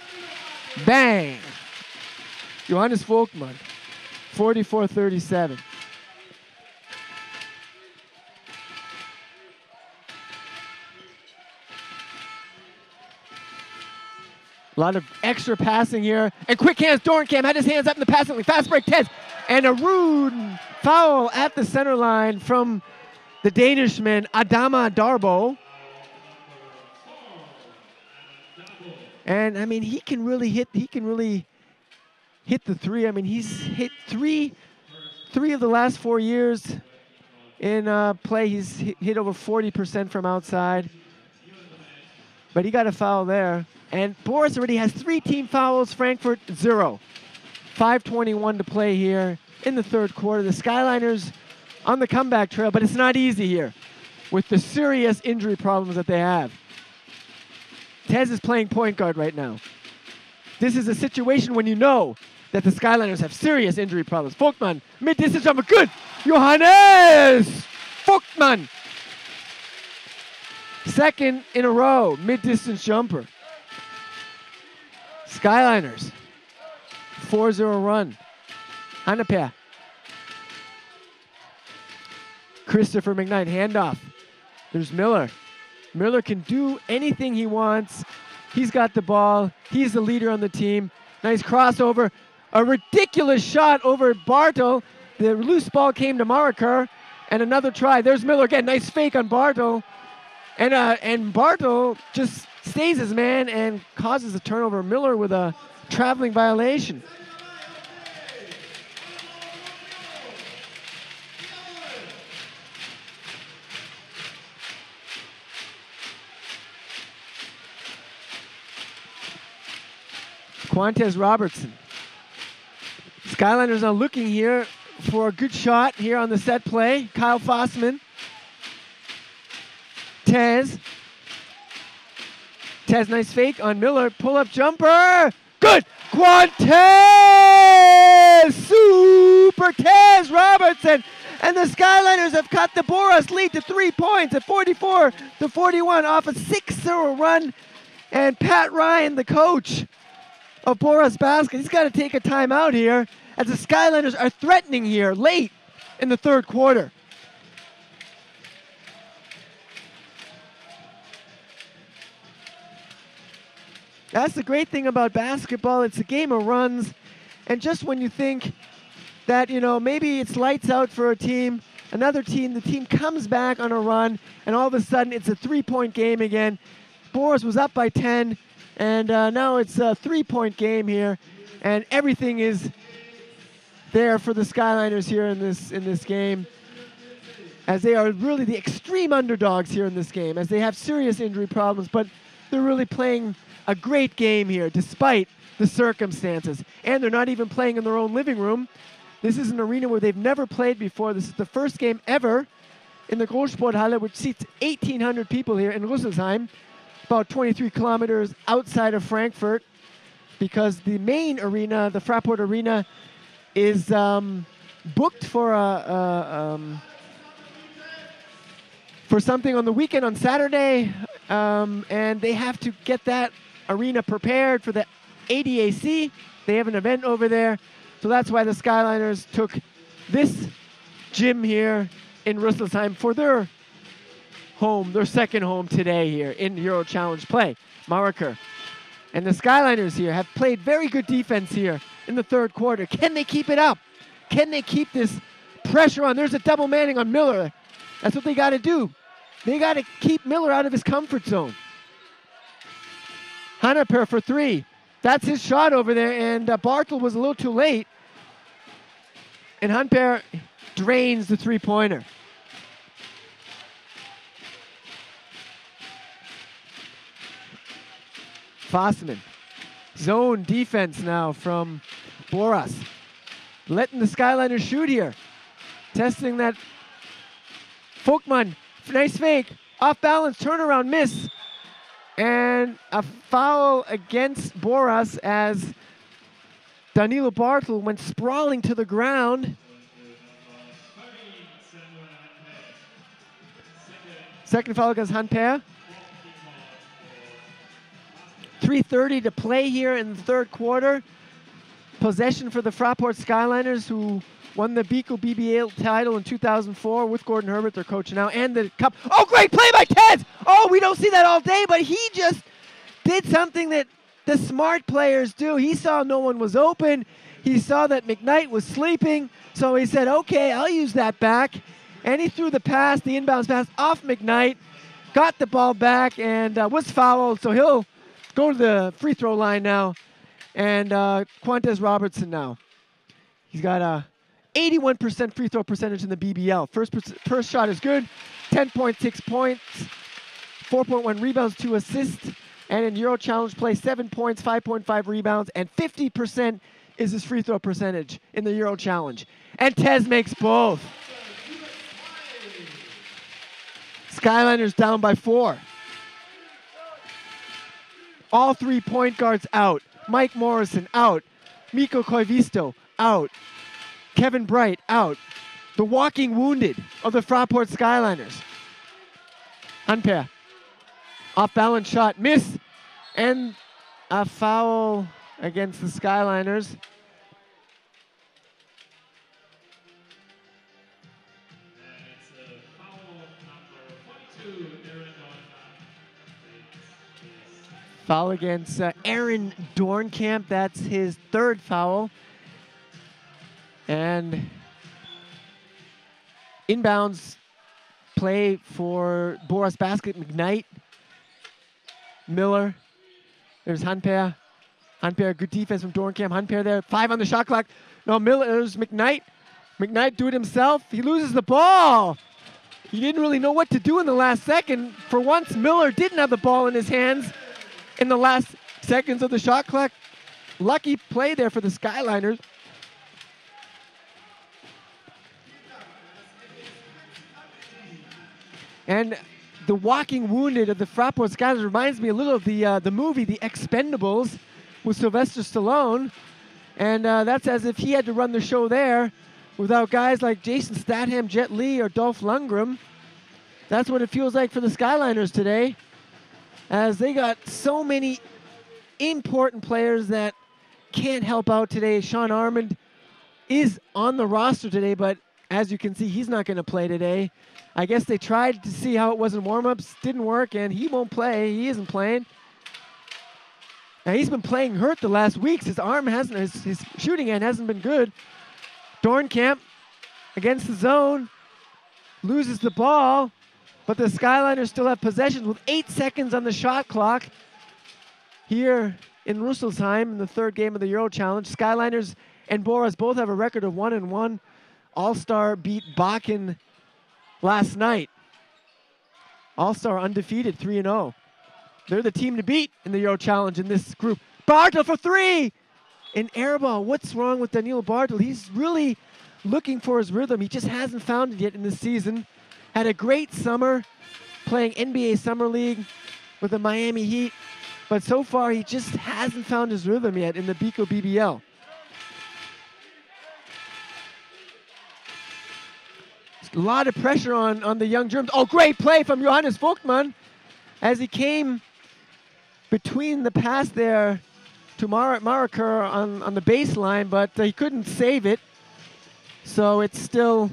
Bang! Johannes Folkman, 44-37. A lot of extra passing here. And quick hands, Dornkamp had his hands up in the passing lane. Fast break, Tez. And a rude foul at the center line from the Danishman, Adama Darbo. And I mean, he can really hit the 3. I mean, he's hit three of the last 4 years in play. He's hit over 40% from outside. But he got a foul there. And Boras already has 3 team fouls, Frankfurt 0. 5:21 to play here in the 3rd quarter. The Skyliners on the comeback trail, but it's not easy here with the serious injury problems that they have. Tez is playing point guard right now. This is a situation when you know that the Skyliners have serious injury problems. Folkman, mid-distance jumper, good! Johannes Folkman! 2nd in a row, mid-distance jumper. Skyliners, 4-0 run. Hanapea. Christopher McKnight, handoff. There's Miller. Miller can do anything he wants. He's got the ball. He's the leader on the team. Nice crossover. A ridiculous shot over Bartle. The loose ball came to Mariker. And another try. There's Miller again. Nice fake on Bartle. And Bartle just stays his man and causes a turnover. Miller with a traveling violation. Quantez Robertson. Skyliners are looking here for a good shot here on the set play. Kyle Fossman. Tez. Tez, nice fake on Miller. Pull-up jumper. Good. Quantes! Super Tez Robertson. And the Skyliners have cut the Boras lead to 3 points at 44-41 off a 6-0 run. And Pat Ryan, the coach of Boras Basket, he's got to take a timeout here as the Skyliners are threatening here late in the third quarter. That's the great thing about basketball. It's a game of runs. And just when you think that, you know, maybe it's lights out for a team, another team, the team comes back on a run, and all of a sudden it's a 3-point game again. Boras was up by 10, and now it's a 3-point game here, and everything is there for the Skyliners here in this game, as they are really the extreme underdogs here in this game, as they have serious injury problems, but they're really playing a great game here despite the circumstances. And they're not even playing in their own living room. This is an arena where they've never played before. This is the first game ever in the Großsporthalle, which seats 1,800 people here in Rüsselsheim, about 23 kilometers outside of Frankfurt, because the main arena, the FRAPORT Arena, is booked for something on the weekend on Saturday, and they have to get that arena prepared for the ADAC. They have an event over there, so that's why the Skyliners took this gym here in Rüsselsheim for their home, their second home today here in EuroChallenge play. Marker. And the Skyliners here have played very good defense here in the third quarter. Can they keep it up? Can they keep this pressure on? There's a double manning on Miller. That's what they got to do. They got to keep Miller out of his comfort zone. Hanaper for 3. That's his shot over there, and Bartel was a little too late. And Hunper drains the three-pointer. Fossman. Zone defense now from Boras. Letting the Skyliners shoot here. Testing that. Folkman, nice fake. Off balance, turnaround, miss. And a foul against Boras as Danilo Bartel went sprawling to the ground. Second foul against Hanper. 3:30 to play here in the third quarter. Possession for the FRAPORT Skyliners, who won the Biko BBL title in 2004 with Gordon Herbert, their coach now, and the cup. Oh, great play by Tez! Oh, we don't see that all day, but he just did something that the smart players do. He saw no one was open. He saw that McKnight was sleeping, so he said, okay, I'll use that back. And he threw the pass, the inbounds pass, off McKnight, got the ball back, and was fouled, so he'll go to the free throw line now. And Quantes Robertson now. He's got a 81% free throw percentage in the BBL. First shot is good. 10.6 points, 4.1 rebounds, 2 assists. And in EuroChallenge play, 7 points, 5.5 rebounds, and 50% is his free throw percentage in the EuroChallenge. And Tez makes both. Skyliners down by 4. All 3 point guards out. Mike Morrison out. Mikko Koivisto out. Kevin Bright out. The walking wounded of the FRAPORT Skyliners. Hanper. Off balance shot. Miss. And a foul against the Skyliners. Foul against Aaron Dornkamp. That's his third foul. And inbounds play for Boras Basket. McKnight. Miller. There's Hanper. Hanper, good defense from Dornkamp. Hanper there. 5 on the shot clock. No, Miller. There's McKnight. McKnight do it himself. He loses the ball. He didn't really know what to do in the last second. For once, Miller didn't have the ball in his hands in the last seconds of the shot clock. Lucky play there for the Skyliners. And the walking wounded of the FRAPORT Skylines reminds me a little of the movie The Expendables with Sylvester Stallone. And that's as if he had to run the show there without guys like Jason Statham, Jet Li, or Dolph Lundgren. That's what it feels like for the Skyliners today, as they got so many important players that can't help out today. Sean Armand is on the roster today, but as you can see, he's not going to play today. I guess they tried to see how it was in warm-ups, didn't work, and he won't play. He isn't playing. Now, he's been playing hurt the last weeks. His arm hasn't, his shooting hand hasn't been good. Dornkamp against the zone, loses the ball, but the Skyliners still have possession with 8 seconds on the shot clock here in Rüsselsheim in the third game of the EuroChallenge. Skyliners and Boras both have a record of 1-1. All-Star beat Bakken last night. All-Star undefeated, 3-0. They're the team to beat in the EuroChallenge in this group. Bartel for three! An air ball. What's wrong with Daniil Bartel? He's really looking for his rhythm. He just hasn't found it yet in this season. Had a great summer playing NBA Summer League with the Miami Heat, but so far he just hasn't found his rhythm yet in the Bico BBL. A lot of pressure on the young Germans. Oh, great play from Johannes Vogtmann as he came between the pass there to Mariker on the baseline, but he couldn't save it. So it's still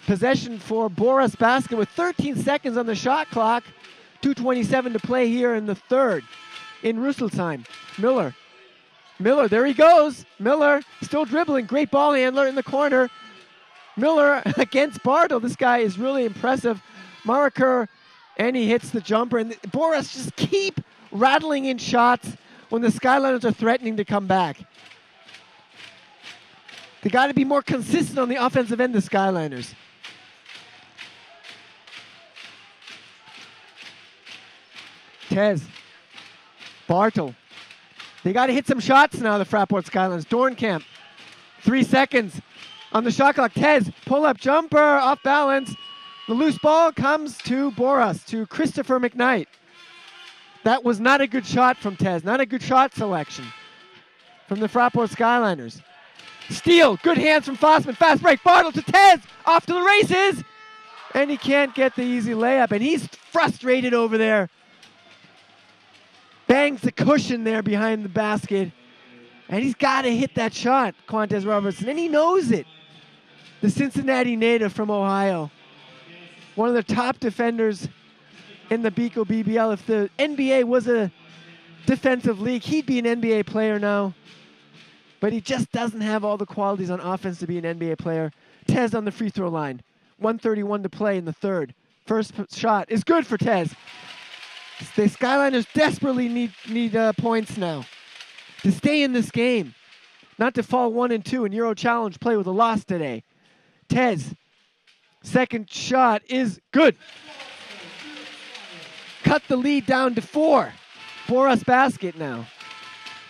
possession for Boras basket with 13 seconds on the shot clock. 2:27 to play here in the third in Rüsselsheim. Miller, there he goes. Miller still dribbling. Great ball handler in the corner. Miller against Bartel. This guy is really impressive. Mariker, and he hits the jumper. And Boras just keep rattling in shots when the Skyliners are threatening to come back. They got to be more consistent on the offensive end, the Skyliners. Tez, Bartel. They got to hit some shots now, the FRAPORT Skylines. Dornkamp, 3 seconds on the shot clock. Tez, pull-up jumper, off balance. The loose ball comes to Boras, to Christopher McKnight. That was not a good shot from Tez, not a good shot selection from the FRAPORT Skyliners. Steal, good hands from Fossman, fast break, Bartel to Tez, off to the races, and he can't get the easy layup, and he's frustrated over there. Bangs the cushion there behind the basket, and he's got to hit that shot, Quantez Robertson, and he knows it. The Cincinnati native from Ohio, one of the top defenders in the Bico BBL. If the NBA was a defensive league, he'd be an NBA player now. But he just doesn't have all the qualities on offense to be an NBA player. Tez on the free throw line. 1:31 to play in the third. First shot is good for Tez. The Skyliners desperately need points now to stay in this game, not to fall 1 and 2 in EuroChallenge play with a loss today. Tez, second shot is good. Cut the lead down to 4. Boras basket now.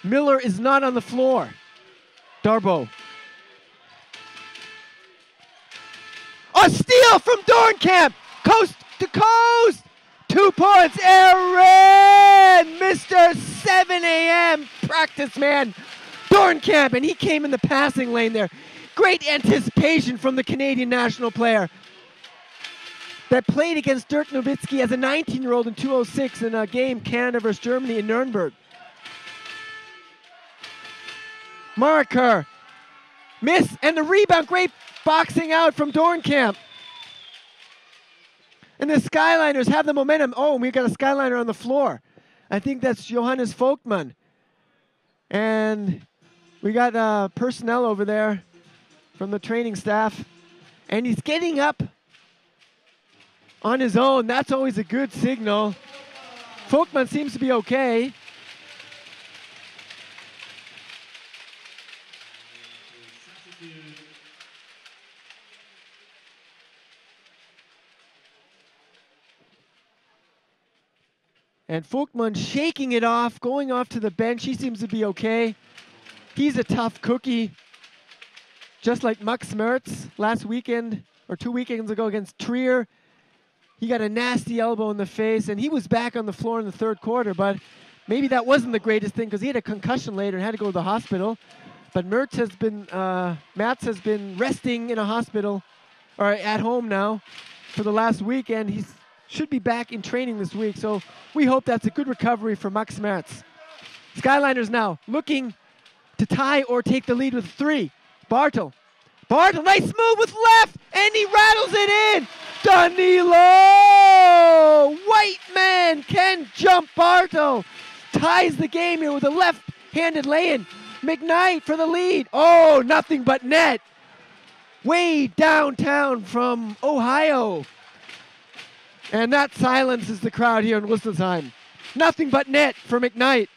Miller is not on the floor. Darbo. A steal from Dornkamp. Coast to coast. 2 points. Aaron, Mr. 7 a.m. practice man. Dornkamp, and he came in the passing lane there. Great anticipation from the Canadian national player that played against Dirk Nowitzki as a 19-year-old in 2:06 in a game Canada versus Germany in Nuremberg. Mariker, miss, and the rebound, great boxing out from Dornkamp. And the Skyliners have the momentum. Oh, we got a Skyliner on the floor. I think that's Johannes Vogtmann. And we got personnel over there from the training staff. And he's getting up on his own. That's always a good signal. Vogtmann seems to be okay. And Vogtmann shaking it off, going off to the bench. He seems to be okay. He's a tough cookie. Just like Max Mertz last weekend, or 2 weekends ago against Trier. He got a nasty elbow in the face, and he was back on the floor in the third quarter, but maybe that wasn't the greatest thing because he had a concussion later and had to go to the hospital. But Mats has been resting in a hospital, or at home now, for the last week, and he should be back in training this week. So we hope that's a good recovery for Max Mertz. Skyliners now looking to tie or take the lead with 3. Bartel, nice move with left, and he rattles it in. Danilo! White man can jump. Bartel ties the game here with a left-handed lay-in. McKnight for the lead. Oh, nothing but net. Way downtown from Ohio. And that silences the crowd here in Rüsselsheim. Nothing but net for McKnight.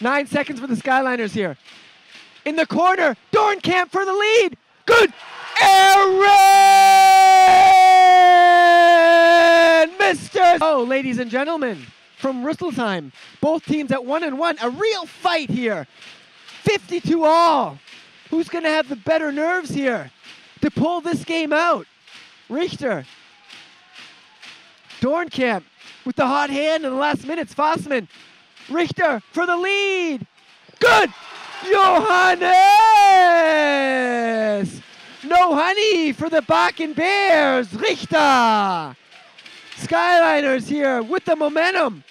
Nine seconds for the Skyliners here. In the corner, Dornkamp for the lead. Good. Aaron! Mr. Oh, ladies and gentlemen, from Rüsselsheim, both teams at 1-1. A real fight here. 52 all. Who's going to have the better nerves here to pull this game out? Richter. Dornkamp with the hot hand in the last minutes. Fossman. Richter for the lead. Good. Johannes. No honey for the Bakken Bears. Richter. Skyliners here with the momentum.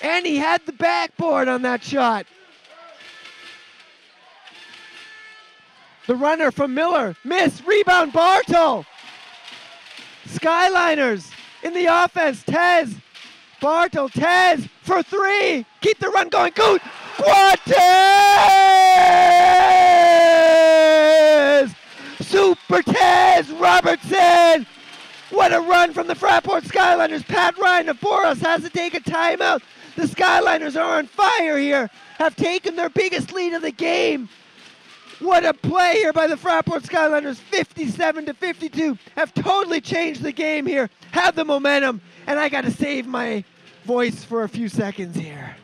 And he had the backboard on that shot. The runner from Miller. Miss. Rebound. Bartel. Skyliners in the offense. Tez. Bartel. Tez for 3. Keep the run going. Good. Guates! Super Tez Robertson! What a run from the Fraport Skyliners. Pat Ryan of Boras has to take a timeout. The Skyliners are on fire here. Have taken their biggest lead of the game. What a play here by the Fraport Skyliners. 57-52. Have totally changed the game here. Have the momentum. And I got to save my voice for a few seconds here.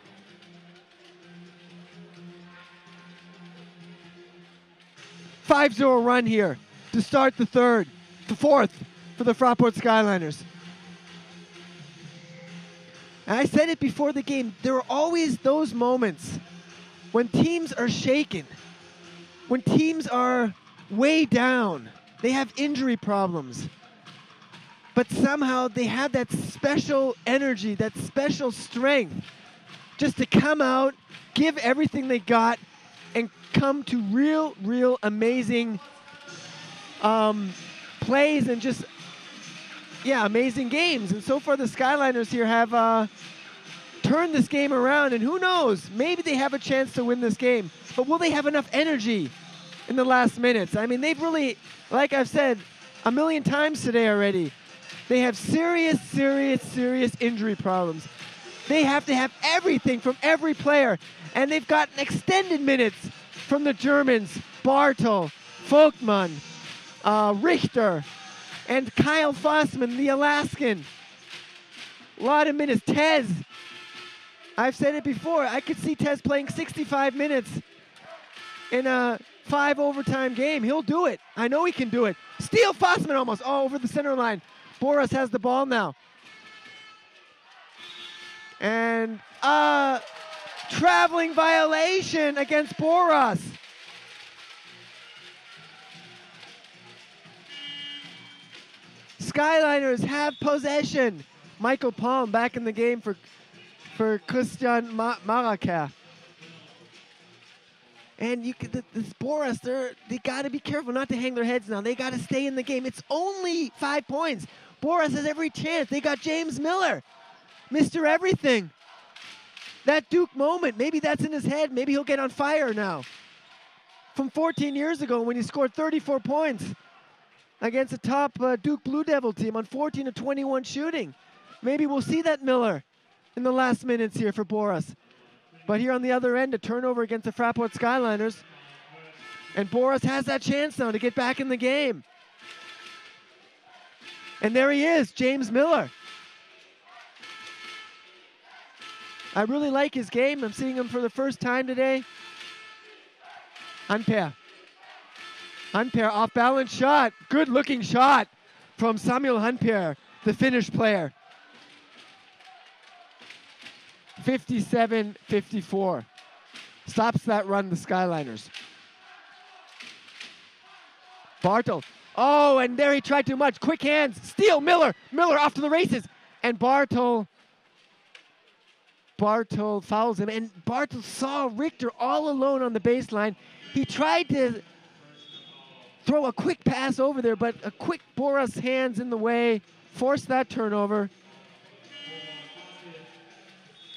Five-0 run here to start the fourth for the Fraport Skyliners. And I said it before the game, there are always those moments when teams are shaken, when teams are way down, they have injury problems, but somehow they have that special energy, that special strength just to come out, give everything they got, and come to real amazing plays and just, amazing games. And so far the Skyliners here have turned this game around, and who knows, maybe they have a chance to win this game. But will they have enough energy in the last minutes? I mean, they've really, like I've said a million times today already, they have serious injury problems. They have to have everything from every player, and they've gotten extended minutes from the Germans, Bartel, Volkmann, Richter, and Kyle Fossman, the Alaskan. A lot of minutes. Tez, I've said it before, I could see Tez playing 65 minutes in a 5 overtime game. He'll do it. I know he can do it. Steal Fossman almost, over the center line. Boras has the ball now. And traveling violation against Boras. Skyliners have possession. Michael Palm back in the game for Christian Maraka. And this Boras, they got to be careful not to hang their heads now. They got to stay in the game. It's only 5 points. Boras has every chance. They got James Miller, Mr. Everything. That Duke moment, maybe that's in his head. Maybe he'll get on fire now. From 14 years ago when he scored 34 points against a top Duke Blue Devil team on 14 of 21 shooting. Maybe we'll see that Miller in the last minutes here for Boras. But here on the other end, a turnover against the Fraport Skyliners. And Boras has that chance now to get back in the game. And there he is, James Miller. I really like his game. I'm seeing him for the first time today. Unpair. Hunper off balance shot. Good looking shot from Samuel Hunper, the Finnish player. 57-54. Stops that run, the Skyliners. Bartel. Oh, and there he tried too much. Quick hands. Steal. Miller. Miller off to the races. And Bartel fouls him. And Bartel saw Richter all alone on the baseline. He tried to throw a quick pass over there, but a quick Boras hands in the way. Forced that turnover.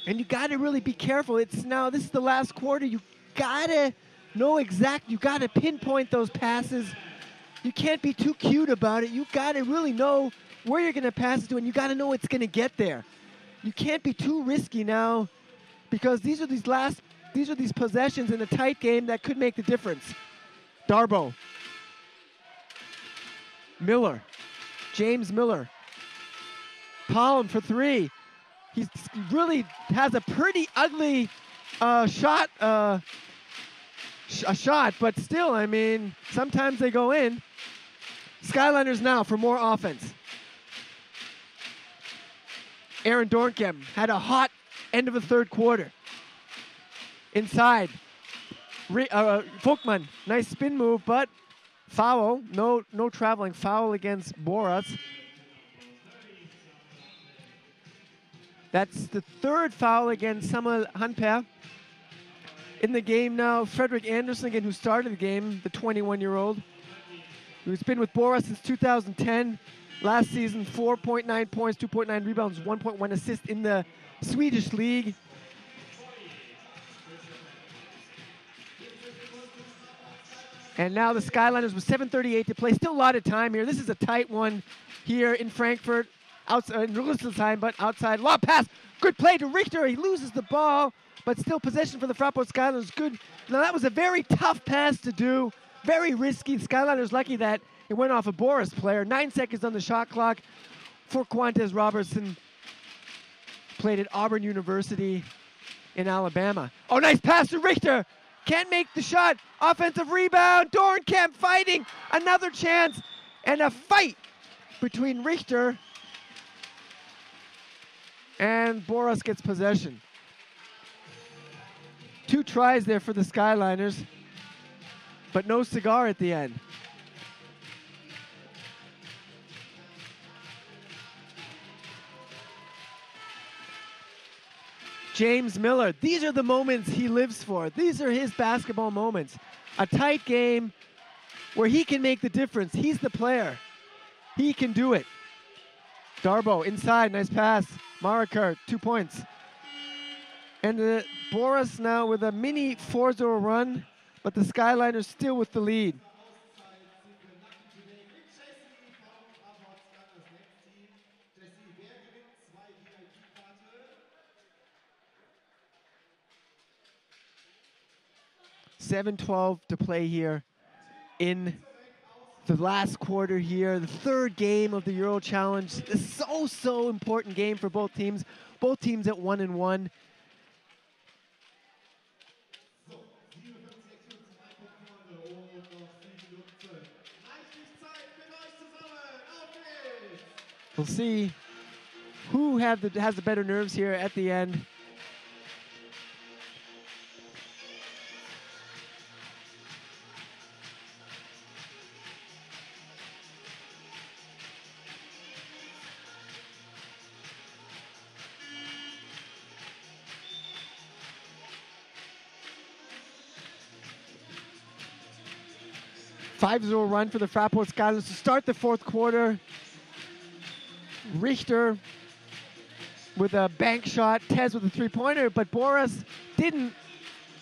And you got to really be careful. This is the last quarter. You got to know you got to pinpoint those passes. You can't be too cute about it. You got to really know where you're going to pass it to, and you got to know it's going to get there. You can't be too risky now, because these are these possessions in a tight game that could make the difference. Darbo. Miller. James Miller. Palm for three. He really has a pretty ugly shot, but still, I mean, sometimes they go in. Skyliners now for more offense. Aaron Dornkamp had a hot end of the third quarter. Inside. Folkman, nice spin move, but foul. No traveling. Foul against Boras. That's the third foul against Samuel Hunper. In the game now, Frederick Anderson again, who started the game, the 21-year-old, who's been with Boras since 2010. Last season, 4.9 points, 2.9 rebounds, 1.1 assists in the Swedish league. And now the Skyliners with 7:38 to play. Still a lot of time here. This is a tight one here in Frankfurt. Outside in Rüsselsheim, but outside. Long pass. Good play to Richter. He loses the ball, but still possession for the FRAPORT Skyliners. Good. Now that was a very tough pass to do. Very risky. The Skyliners lucky that it went off a Boras player. 9 seconds on the shot clock for Quantes Robertson. Played at Auburn University in Alabama. Oh, nice pass to Richter. Can't make the shot. Offensive rebound. Dornkamp fighting. Another chance. And a fight between Richter and Boras gets possession. 2 tries there for the Skyliners, but no cigar at the end. James Miller, these are the moments he lives for. These are his basketball moments. A tight game where he can make the difference. He's the player. He can do it. Darbo inside, nice pass. Marakar, 2 points. And Boras now with a mini 4-0 run, but the Skyliners still with the lead. $7:12 to play here in the last quarter here, the third game of the EuroChallenge. A so important game for both teams. Both teams at 1-1. We'll see who has the better nerves here at the end. $5-0 run for the FRAPORT Skylines to start the fourth quarter. Richter with a bank shot, Tez with a three-pointer, but Boras didn't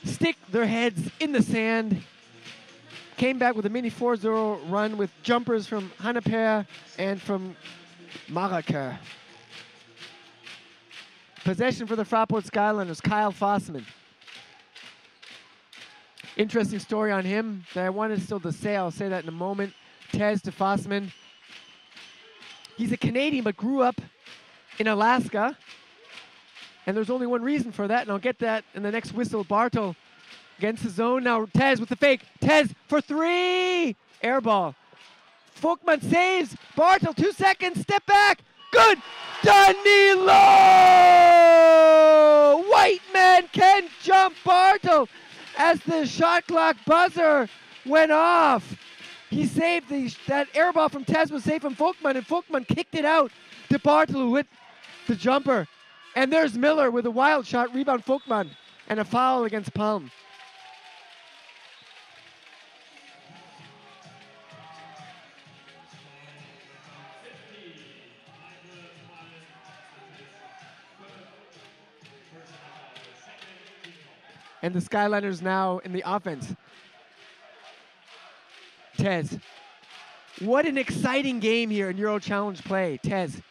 stick their heads in the sand. Came back with a mini 4-0 run with jumpers from Hunper and from Marakar. Possession for the FRAPORT Skyliners, Kyle Fossman. Interesting story on him that I wanted still to say. I'll say that in a moment. Tez to Fossman. He's a Canadian but grew up in Alaska. And there's only one reason for that, and I'll get that in the next whistle. Bartel against the zone. Now Tez with the fake. Tez for three! Air ball. Folkman saves. Bartel, 2 seconds. Step back. Good. Danilo! White man can jump. Bartel as the shot clock buzzer went off. He saved that air ball from Tez was saved from Folkman, and Folkman kicked it out to Bartel who hit the jumper. And there's Miller with a wild shot, rebound Folkman, and a foul against Palm. And the Skyliners now in the offense. Tez. What an exciting game here in EuroChallenge play. Tez.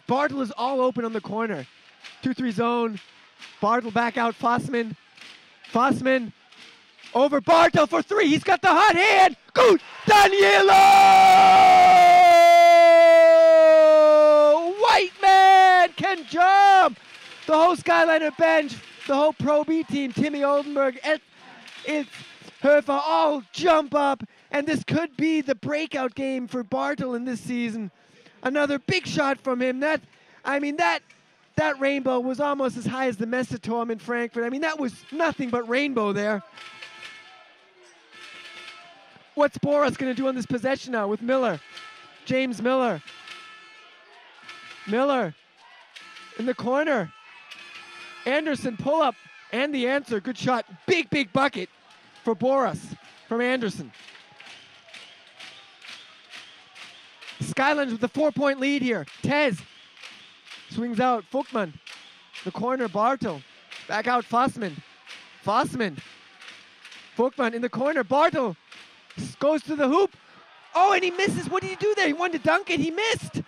Bartel is all open on the corner. 2-3 zone. Bartel back out. Fossman over Bartel for 3. He's got the hot hand. Good. Danilo! White man can jump. The whole Skyliner bench, the whole Pro B team, Timmy Oldenburg, it's Herfa all jump up, and this could be the breakout game for Bartel in this season. Another big shot from him. That rainbow was almost as high as the Messatorm in Frankfurt. I mean, that was nothing but rainbow there. What's Boras going to do on this possession now with Miller? James Miller. Miller in the corner. Anderson pull up, and the answer. Good shot. Big bucket for Boras from Anderson. Skyliners with the 4-point lead here. Tez swings out. Folkman. The corner. Bartel. Back out. Fossman. Folkman in the corner. Bartel goes to the hoop. Oh, and he misses. What did he do there? He wanted to dunk it. He missed.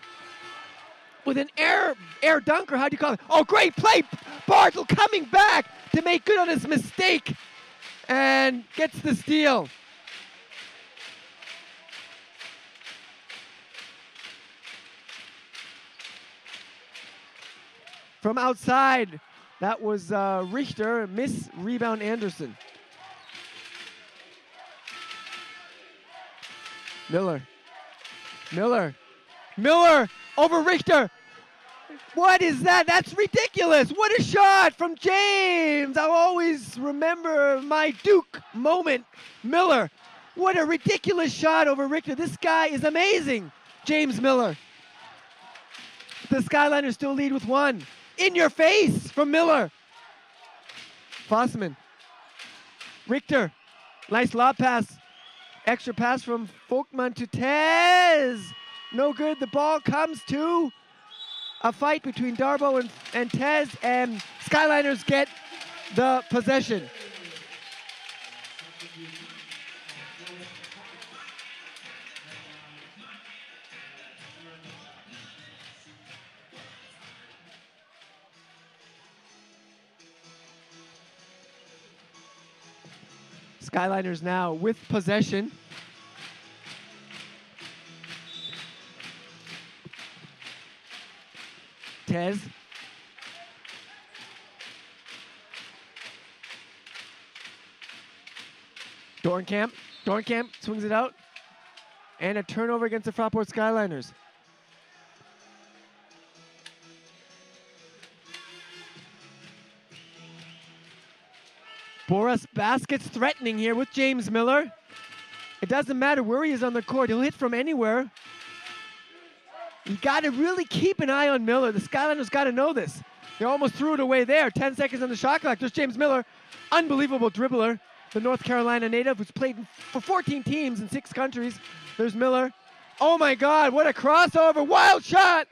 With an air dunker. How do you call it? Oh, great play. Bartel coming back to make good on his mistake. And gets the steal. From outside, that was Richter. Miss rebound Anderson. Miller over Richter. What is that? That's ridiculous. What a shot from James. I'll always remember my Duke moment. Miller. What a ridiculous shot over Richter. This guy is amazing. James Miller. The Skyliners still lead with 1. In your face from Miller. Fossman. Richter. Nice lob pass. Extra pass from Folkman to Tez. No good. The ball comes to a fight between Darbo and Tez, and Skyliners get the possession. Skyliners now with possession. Tez. Dornkamp swings it out. And a turnover against the FRAPORT Skyliners. Boras baskets threatening here with James Miller. It doesn't matter where he is on the court. He'll hit from anywhere. You got to really keep an eye on Miller. The Skyliners got to know this. They almost threw it away there. 10 seconds on the shot clock. There's James Miller. Unbelievable dribbler. The North Carolina native who's played for 14 teams in 6 countries. There's Miller. Oh my God, what a crossover. Wild shot.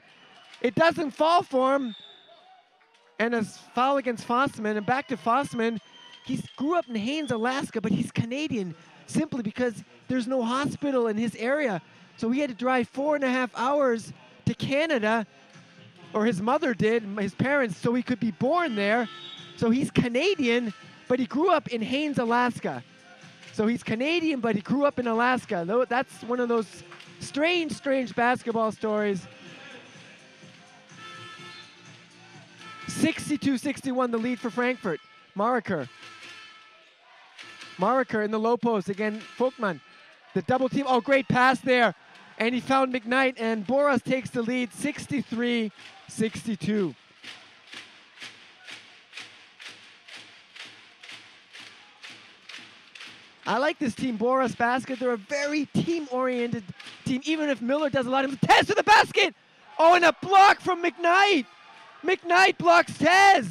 It doesn't fall for him. And a foul against Fossman. And back to Fossman. He grew up in Haines, Alaska, but he's Canadian simply because there's no hospital in his area. So he had to drive 4.5 hours to Canada, or his mother did, his parents, so he could be born there. So he's Canadian, but he grew up in Haines, Alaska. So he's Canadian, but he grew up in Alaska. That's one of those strange basketball stories. 62-61, the lead for Frankfurt. Marker in the low post. Again, Folkman. The double team. Oh, great pass there. And he found McKnight, and Boras takes the lead 63-62. I like this team, Boras basket. They're a very team-oriented team, even if Miller does a lot of Tez to the basket. Oh, and a block from McKnight. McKnight blocks Tez.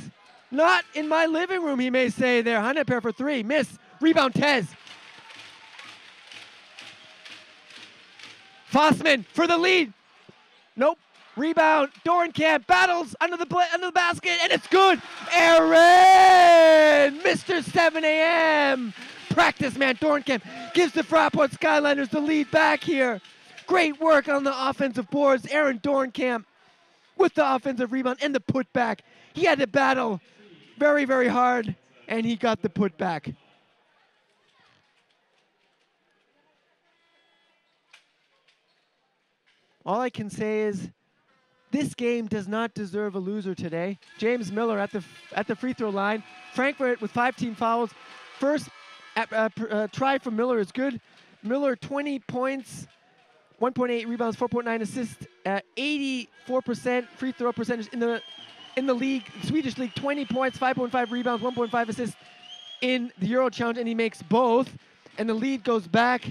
Not in my living room, he may say there. Hunter pair for three. Miss. Rebound, Tez. Fossman for the lead. Nope. Rebound. Dorenkamp battles under the basket, and it's good. Aaron! Mr. 7 a.m. Practice man Dorenkamp gives the FRAPORT Skyliners the lead back here. Great work on the offensive boards. Aaron Dorenkamp with the offensive rebound and the putback. He had to battle very, very hard, and he got the putback. All I can say is this game does not deserve a loser today. James Miller at the free throw line. Frankfurt with 5 team fouls. First try from Miller is good. Miller 20 points, 1.8 rebounds, 4.9 assists, 84% free throw percentage in the league, Swedish league. 20 points, 5.5 rebounds, 1.5 assists in the EuroChallenge, and he makes both. And the lead goes back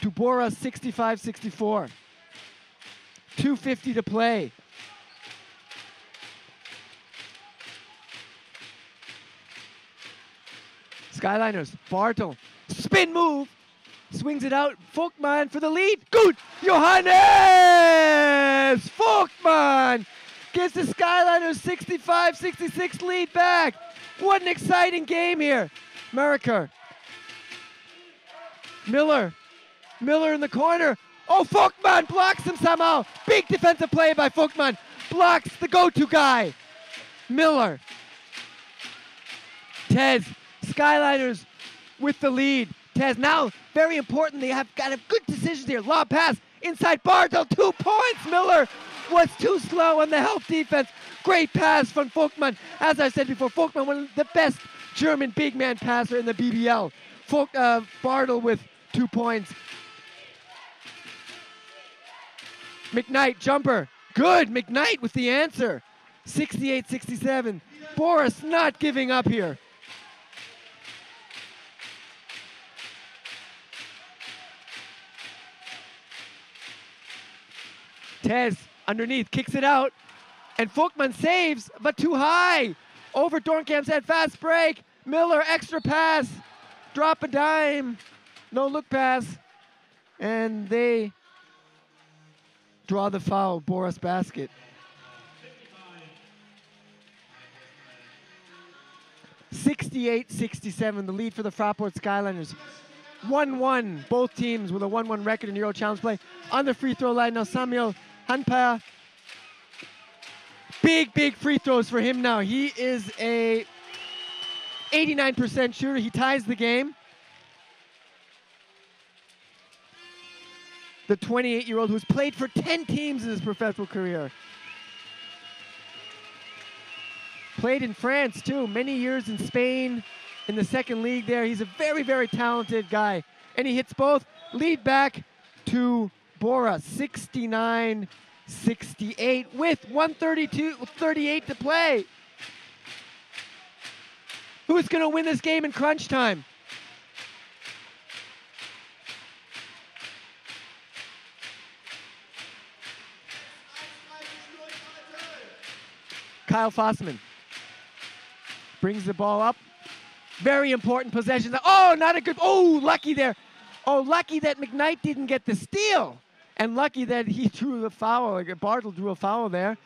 to Boras 65-64. 2:50 to play. Skyliners, Bartel, spin move, swings it out, Folkman for the lead, good! Johannes! Folkman gives the Skyliners 65-66 lead back. What an exciting game here. America. Miller in the corner. Oh, Folkman blocks him somehow. Big defensive play by Folkman. Blocks the go-to guy. Miller. Tez. Skyliners with the lead. Tez now, very important, they have got a good decision here. Lob pass, inside Bartel, 2 points. Miller was too slow on the help defense. Great pass from Folkman. As I said before, Folkman, one of the best German big man passer in the BBL. Bartel with 2 points. McKnight, jumper. Good, McKnight with the answer. 68-67. Boras not giving up here. Tez underneath, kicks it out, and Folkman saves, but too high. Over Dornkamp's head, fast break. Miller, extra pass, drop a dime, no look pass, and they draw the foul, Boras basket. (68-67), the lead for the FRAPORT Skyliners. 1-1, both teams with a 1-1 record in EuroChallenge play. On the free throw line now, Samuel Hanpa. Big free throws for him now. He is a 89% shooter. He ties the game. The 28-year-old who's played for 10 teams in his professional career. Played in France too, many years in Spain, in the second league there. He's a very, very talented guy. And he hits both. Lead back to Boras, 69-68 with 132-38 to play. Who's going to win this game in crunch time? Kyle Fossman brings the ball up. Very important possession. Oh, not a good. Oh, lucky there. Oh, lucky that McKnight didn't get the steal. And lucky that he drew the foul. Like Bartel drew a foul there.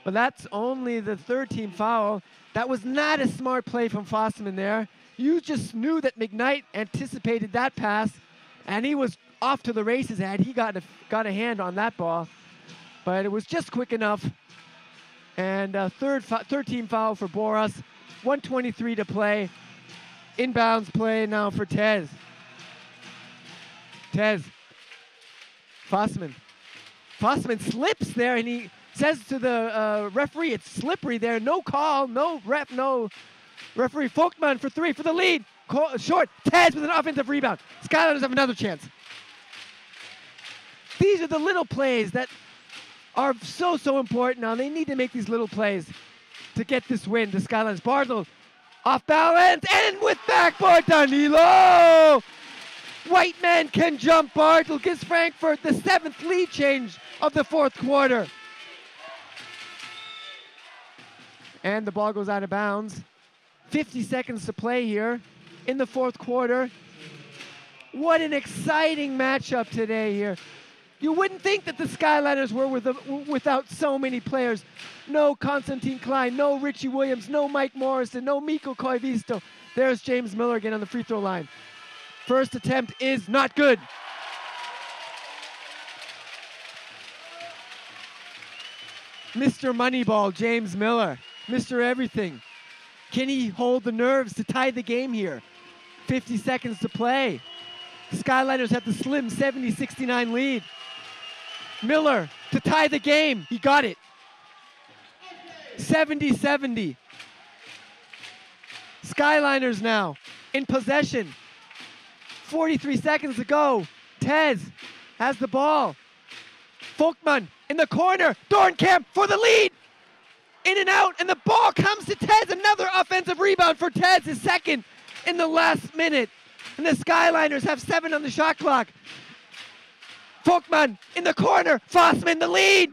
But that's only the third team foul. That was not a smart play from Fossman there. You just knew that McKnight anticipated that pass. And he was off to the races had he got a hand on that ball. But it was just quick enough. And third team foul for Boras. 1:23 to play. Inbounds play now for Tez. Fossman slips there, and he says to the referee, it's slippery there. No call, no ref, no referee. Folkman for three for the lead. Short. Tez with an offensive rebound. Skyliners have another chance. These are the little plays that are so important now. They need to make these little plays to get this win. The Skyliners. Bartle off balance and with backboard Danilo. White man can jump. Bartle gives Frankfurt the 7th lead change of the 4th quarter. And the ball goes out of bounds. 50 seconds to play here in the 4th quarter. What an exciting matchup today here. You wouldn't think that the Skyliners were without so many players. No Konstantin Klein, no Richie Williams, no Mike Morrison, no Mikko Koivisto. There's James Miller again on the free throw line. First attempt is not good. Mr. Moneyball, James Miller. Mr. Everything. Can he hold the nerves to tie the game here? 50 seconds to play. Skyliners have the slim 70-69 lead. Miller to tie the game. He got it. 70-70. Skyliners now in possession. 43 seconds to go. Tez has the ball. Folkman in the corner. Dornkamp for the lead. In and out, and the ball comes to Tez. Another offensive rebound for Tez, his second in the last minute. And the Skyliners have 7 on the shot clock. Folkman in the corner. Fossman the lead.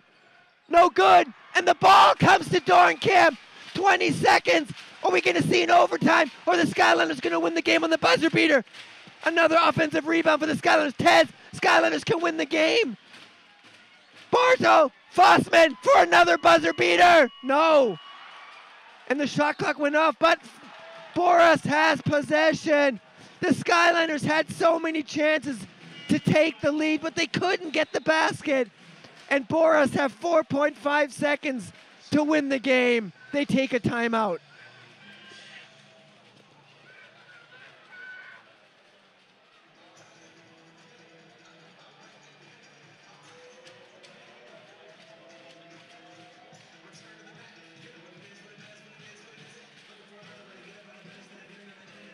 No good. And the ball comes to Dornkamp. 20 seconds. Are we going to see an overtime? Or the Skyliners going to win the game on the buzzer beater? Another offensive rebound for the Skyliners. Tez. Skyliners can win the game. Barto. Fossman for another buzzer beater. No. And the shot clock went off, but Boras has possession. The Skyliners had so many chances to take the lead, but they couldn't get the basket. And Boras have 4.5 seconds to win the game. They take a timeout.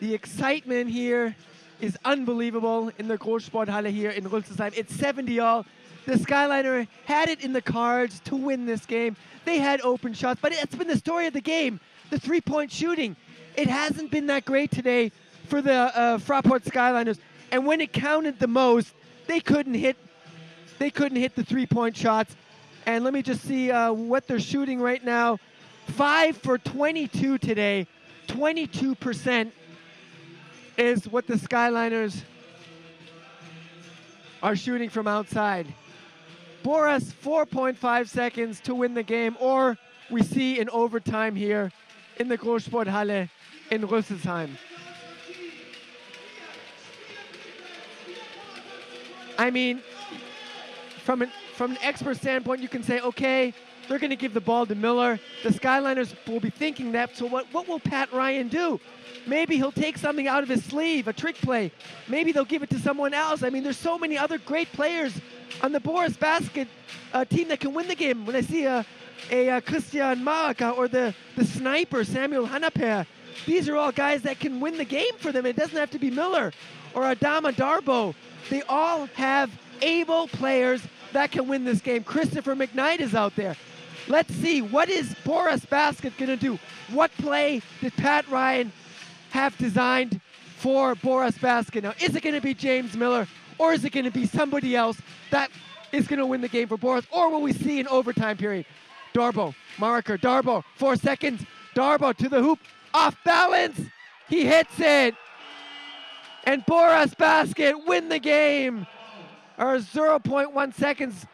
The excitement here is unbelievable in the Großsporthalle here in Rüsselsheim. It's 70-all. The Skyliner had it in the cards to win this game. They had open shots, but it's been the story of the game. The three-point shooting. It hasn't been that great today for the FRAPORT Skyliners. And when it counted the most, they couldn't hit the three-point shots. And let me just see what they're shooting right now. 5 for 22 today. 22% is what the Skyliners are shooting from outside. Boras, 4.5 seconds to win the game, or we see an overtime here in the Großsporthalle in Rüsselsheim. I mean, from an expert standpoint, you can say, okay, they're going to give the ball to Miller. The Skyliners will be thinking that, so what will Pat Ryan do? Maybe he'll take something out of his sleeve, a trick play. Maybe they'll give it to someone else. I mean, there's so many other great players on the Boras basket team that can win the game. When I see a Christian Maraka or the sniper, Samuel Hanaper, these are all guys that can win the game for them. It doesn't have to be Miller or Adama Darbo. They all have able players that can win this game. Christopher McKnight is out there. Let's see, what is Boras Basket going to do? What play did Pat Ryan have designed for Boras Basket? Now, is it going to be James Miller, or is it going to be somebody else that is going to win the game for Boras, or will we see an overtime period? Darbo, Marker, Darbo, 4 seconds. Darbo to the hoop, off balance. He hits it. And Boras Basket win the game. Or 0.1 seconds.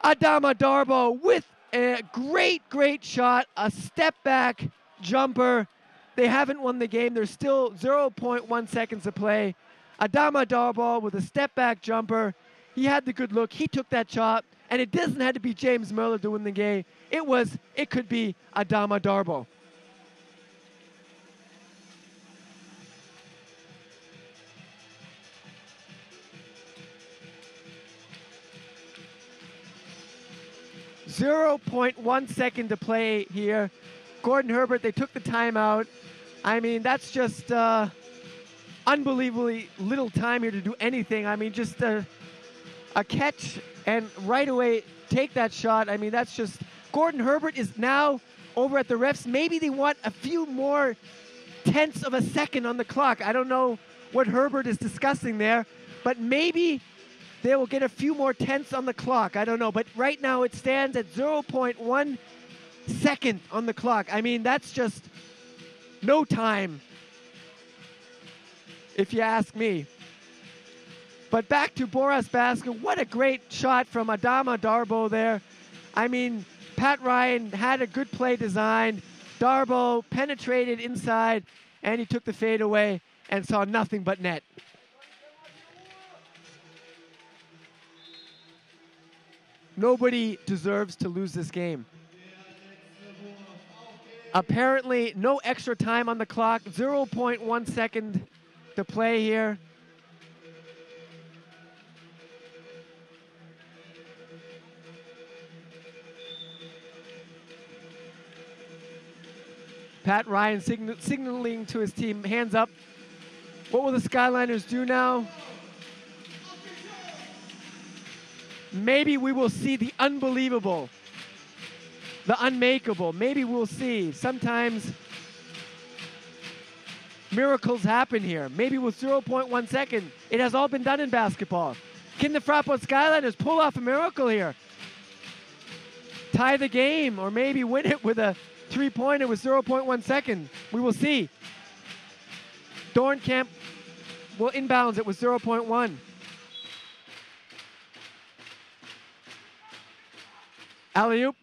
Adama Darbo with a great shot, a step back jumper. They haven't won the game. There's still 0.1 seconds to play. Adama Darbo with a step back jumper. He had the good look. He took that shot, and it doesn't have to be James Miller to win the game. It could be Adama Darbo. .1 second to play here. Gordon Herbert, they took the timeout. I mean, that's just unbelievably little time here to do anything. I mean, just a catch and right away take that shot. I mean, that's just, Gordon Herbert is now over at the refs. Maybe they want a few more tenths of a second on the clock. I don't know what Herbert is discussing there, but maybe they will get a few more tenths on the clock. I don't know, but right now it stands at 0.1 second on the clock. I mean, that's just no time, if you ask me. But back to Boras basket. What a great shot from Adama Darboh there. I mean, Pat Ryan had a good play design. Darboh penetrated inside, and he took the fade away and saw nothing but net. Nobody deserves to lose this game. Apparently, no extra time on the clock. 0.1 second to play here. Pat Ryan signaling to his team, hands up. What will the Skyliners do now? Maybe we will see the unbelievable, the unmakeable. Maybe we'll see. Sometimes miracles happen here. Maybe with 0.1 second. It has all been done in basketball. Can the FRAPORT Skyliners pull off a miracle here? Tie the game, or maybe win it with a three-pointer with 0.1 second. We will see. Dornkamp will inbounds it with 0.1. Alley-oop,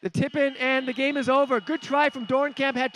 the tip in, and the game is over. Good try from Dornkamp. Had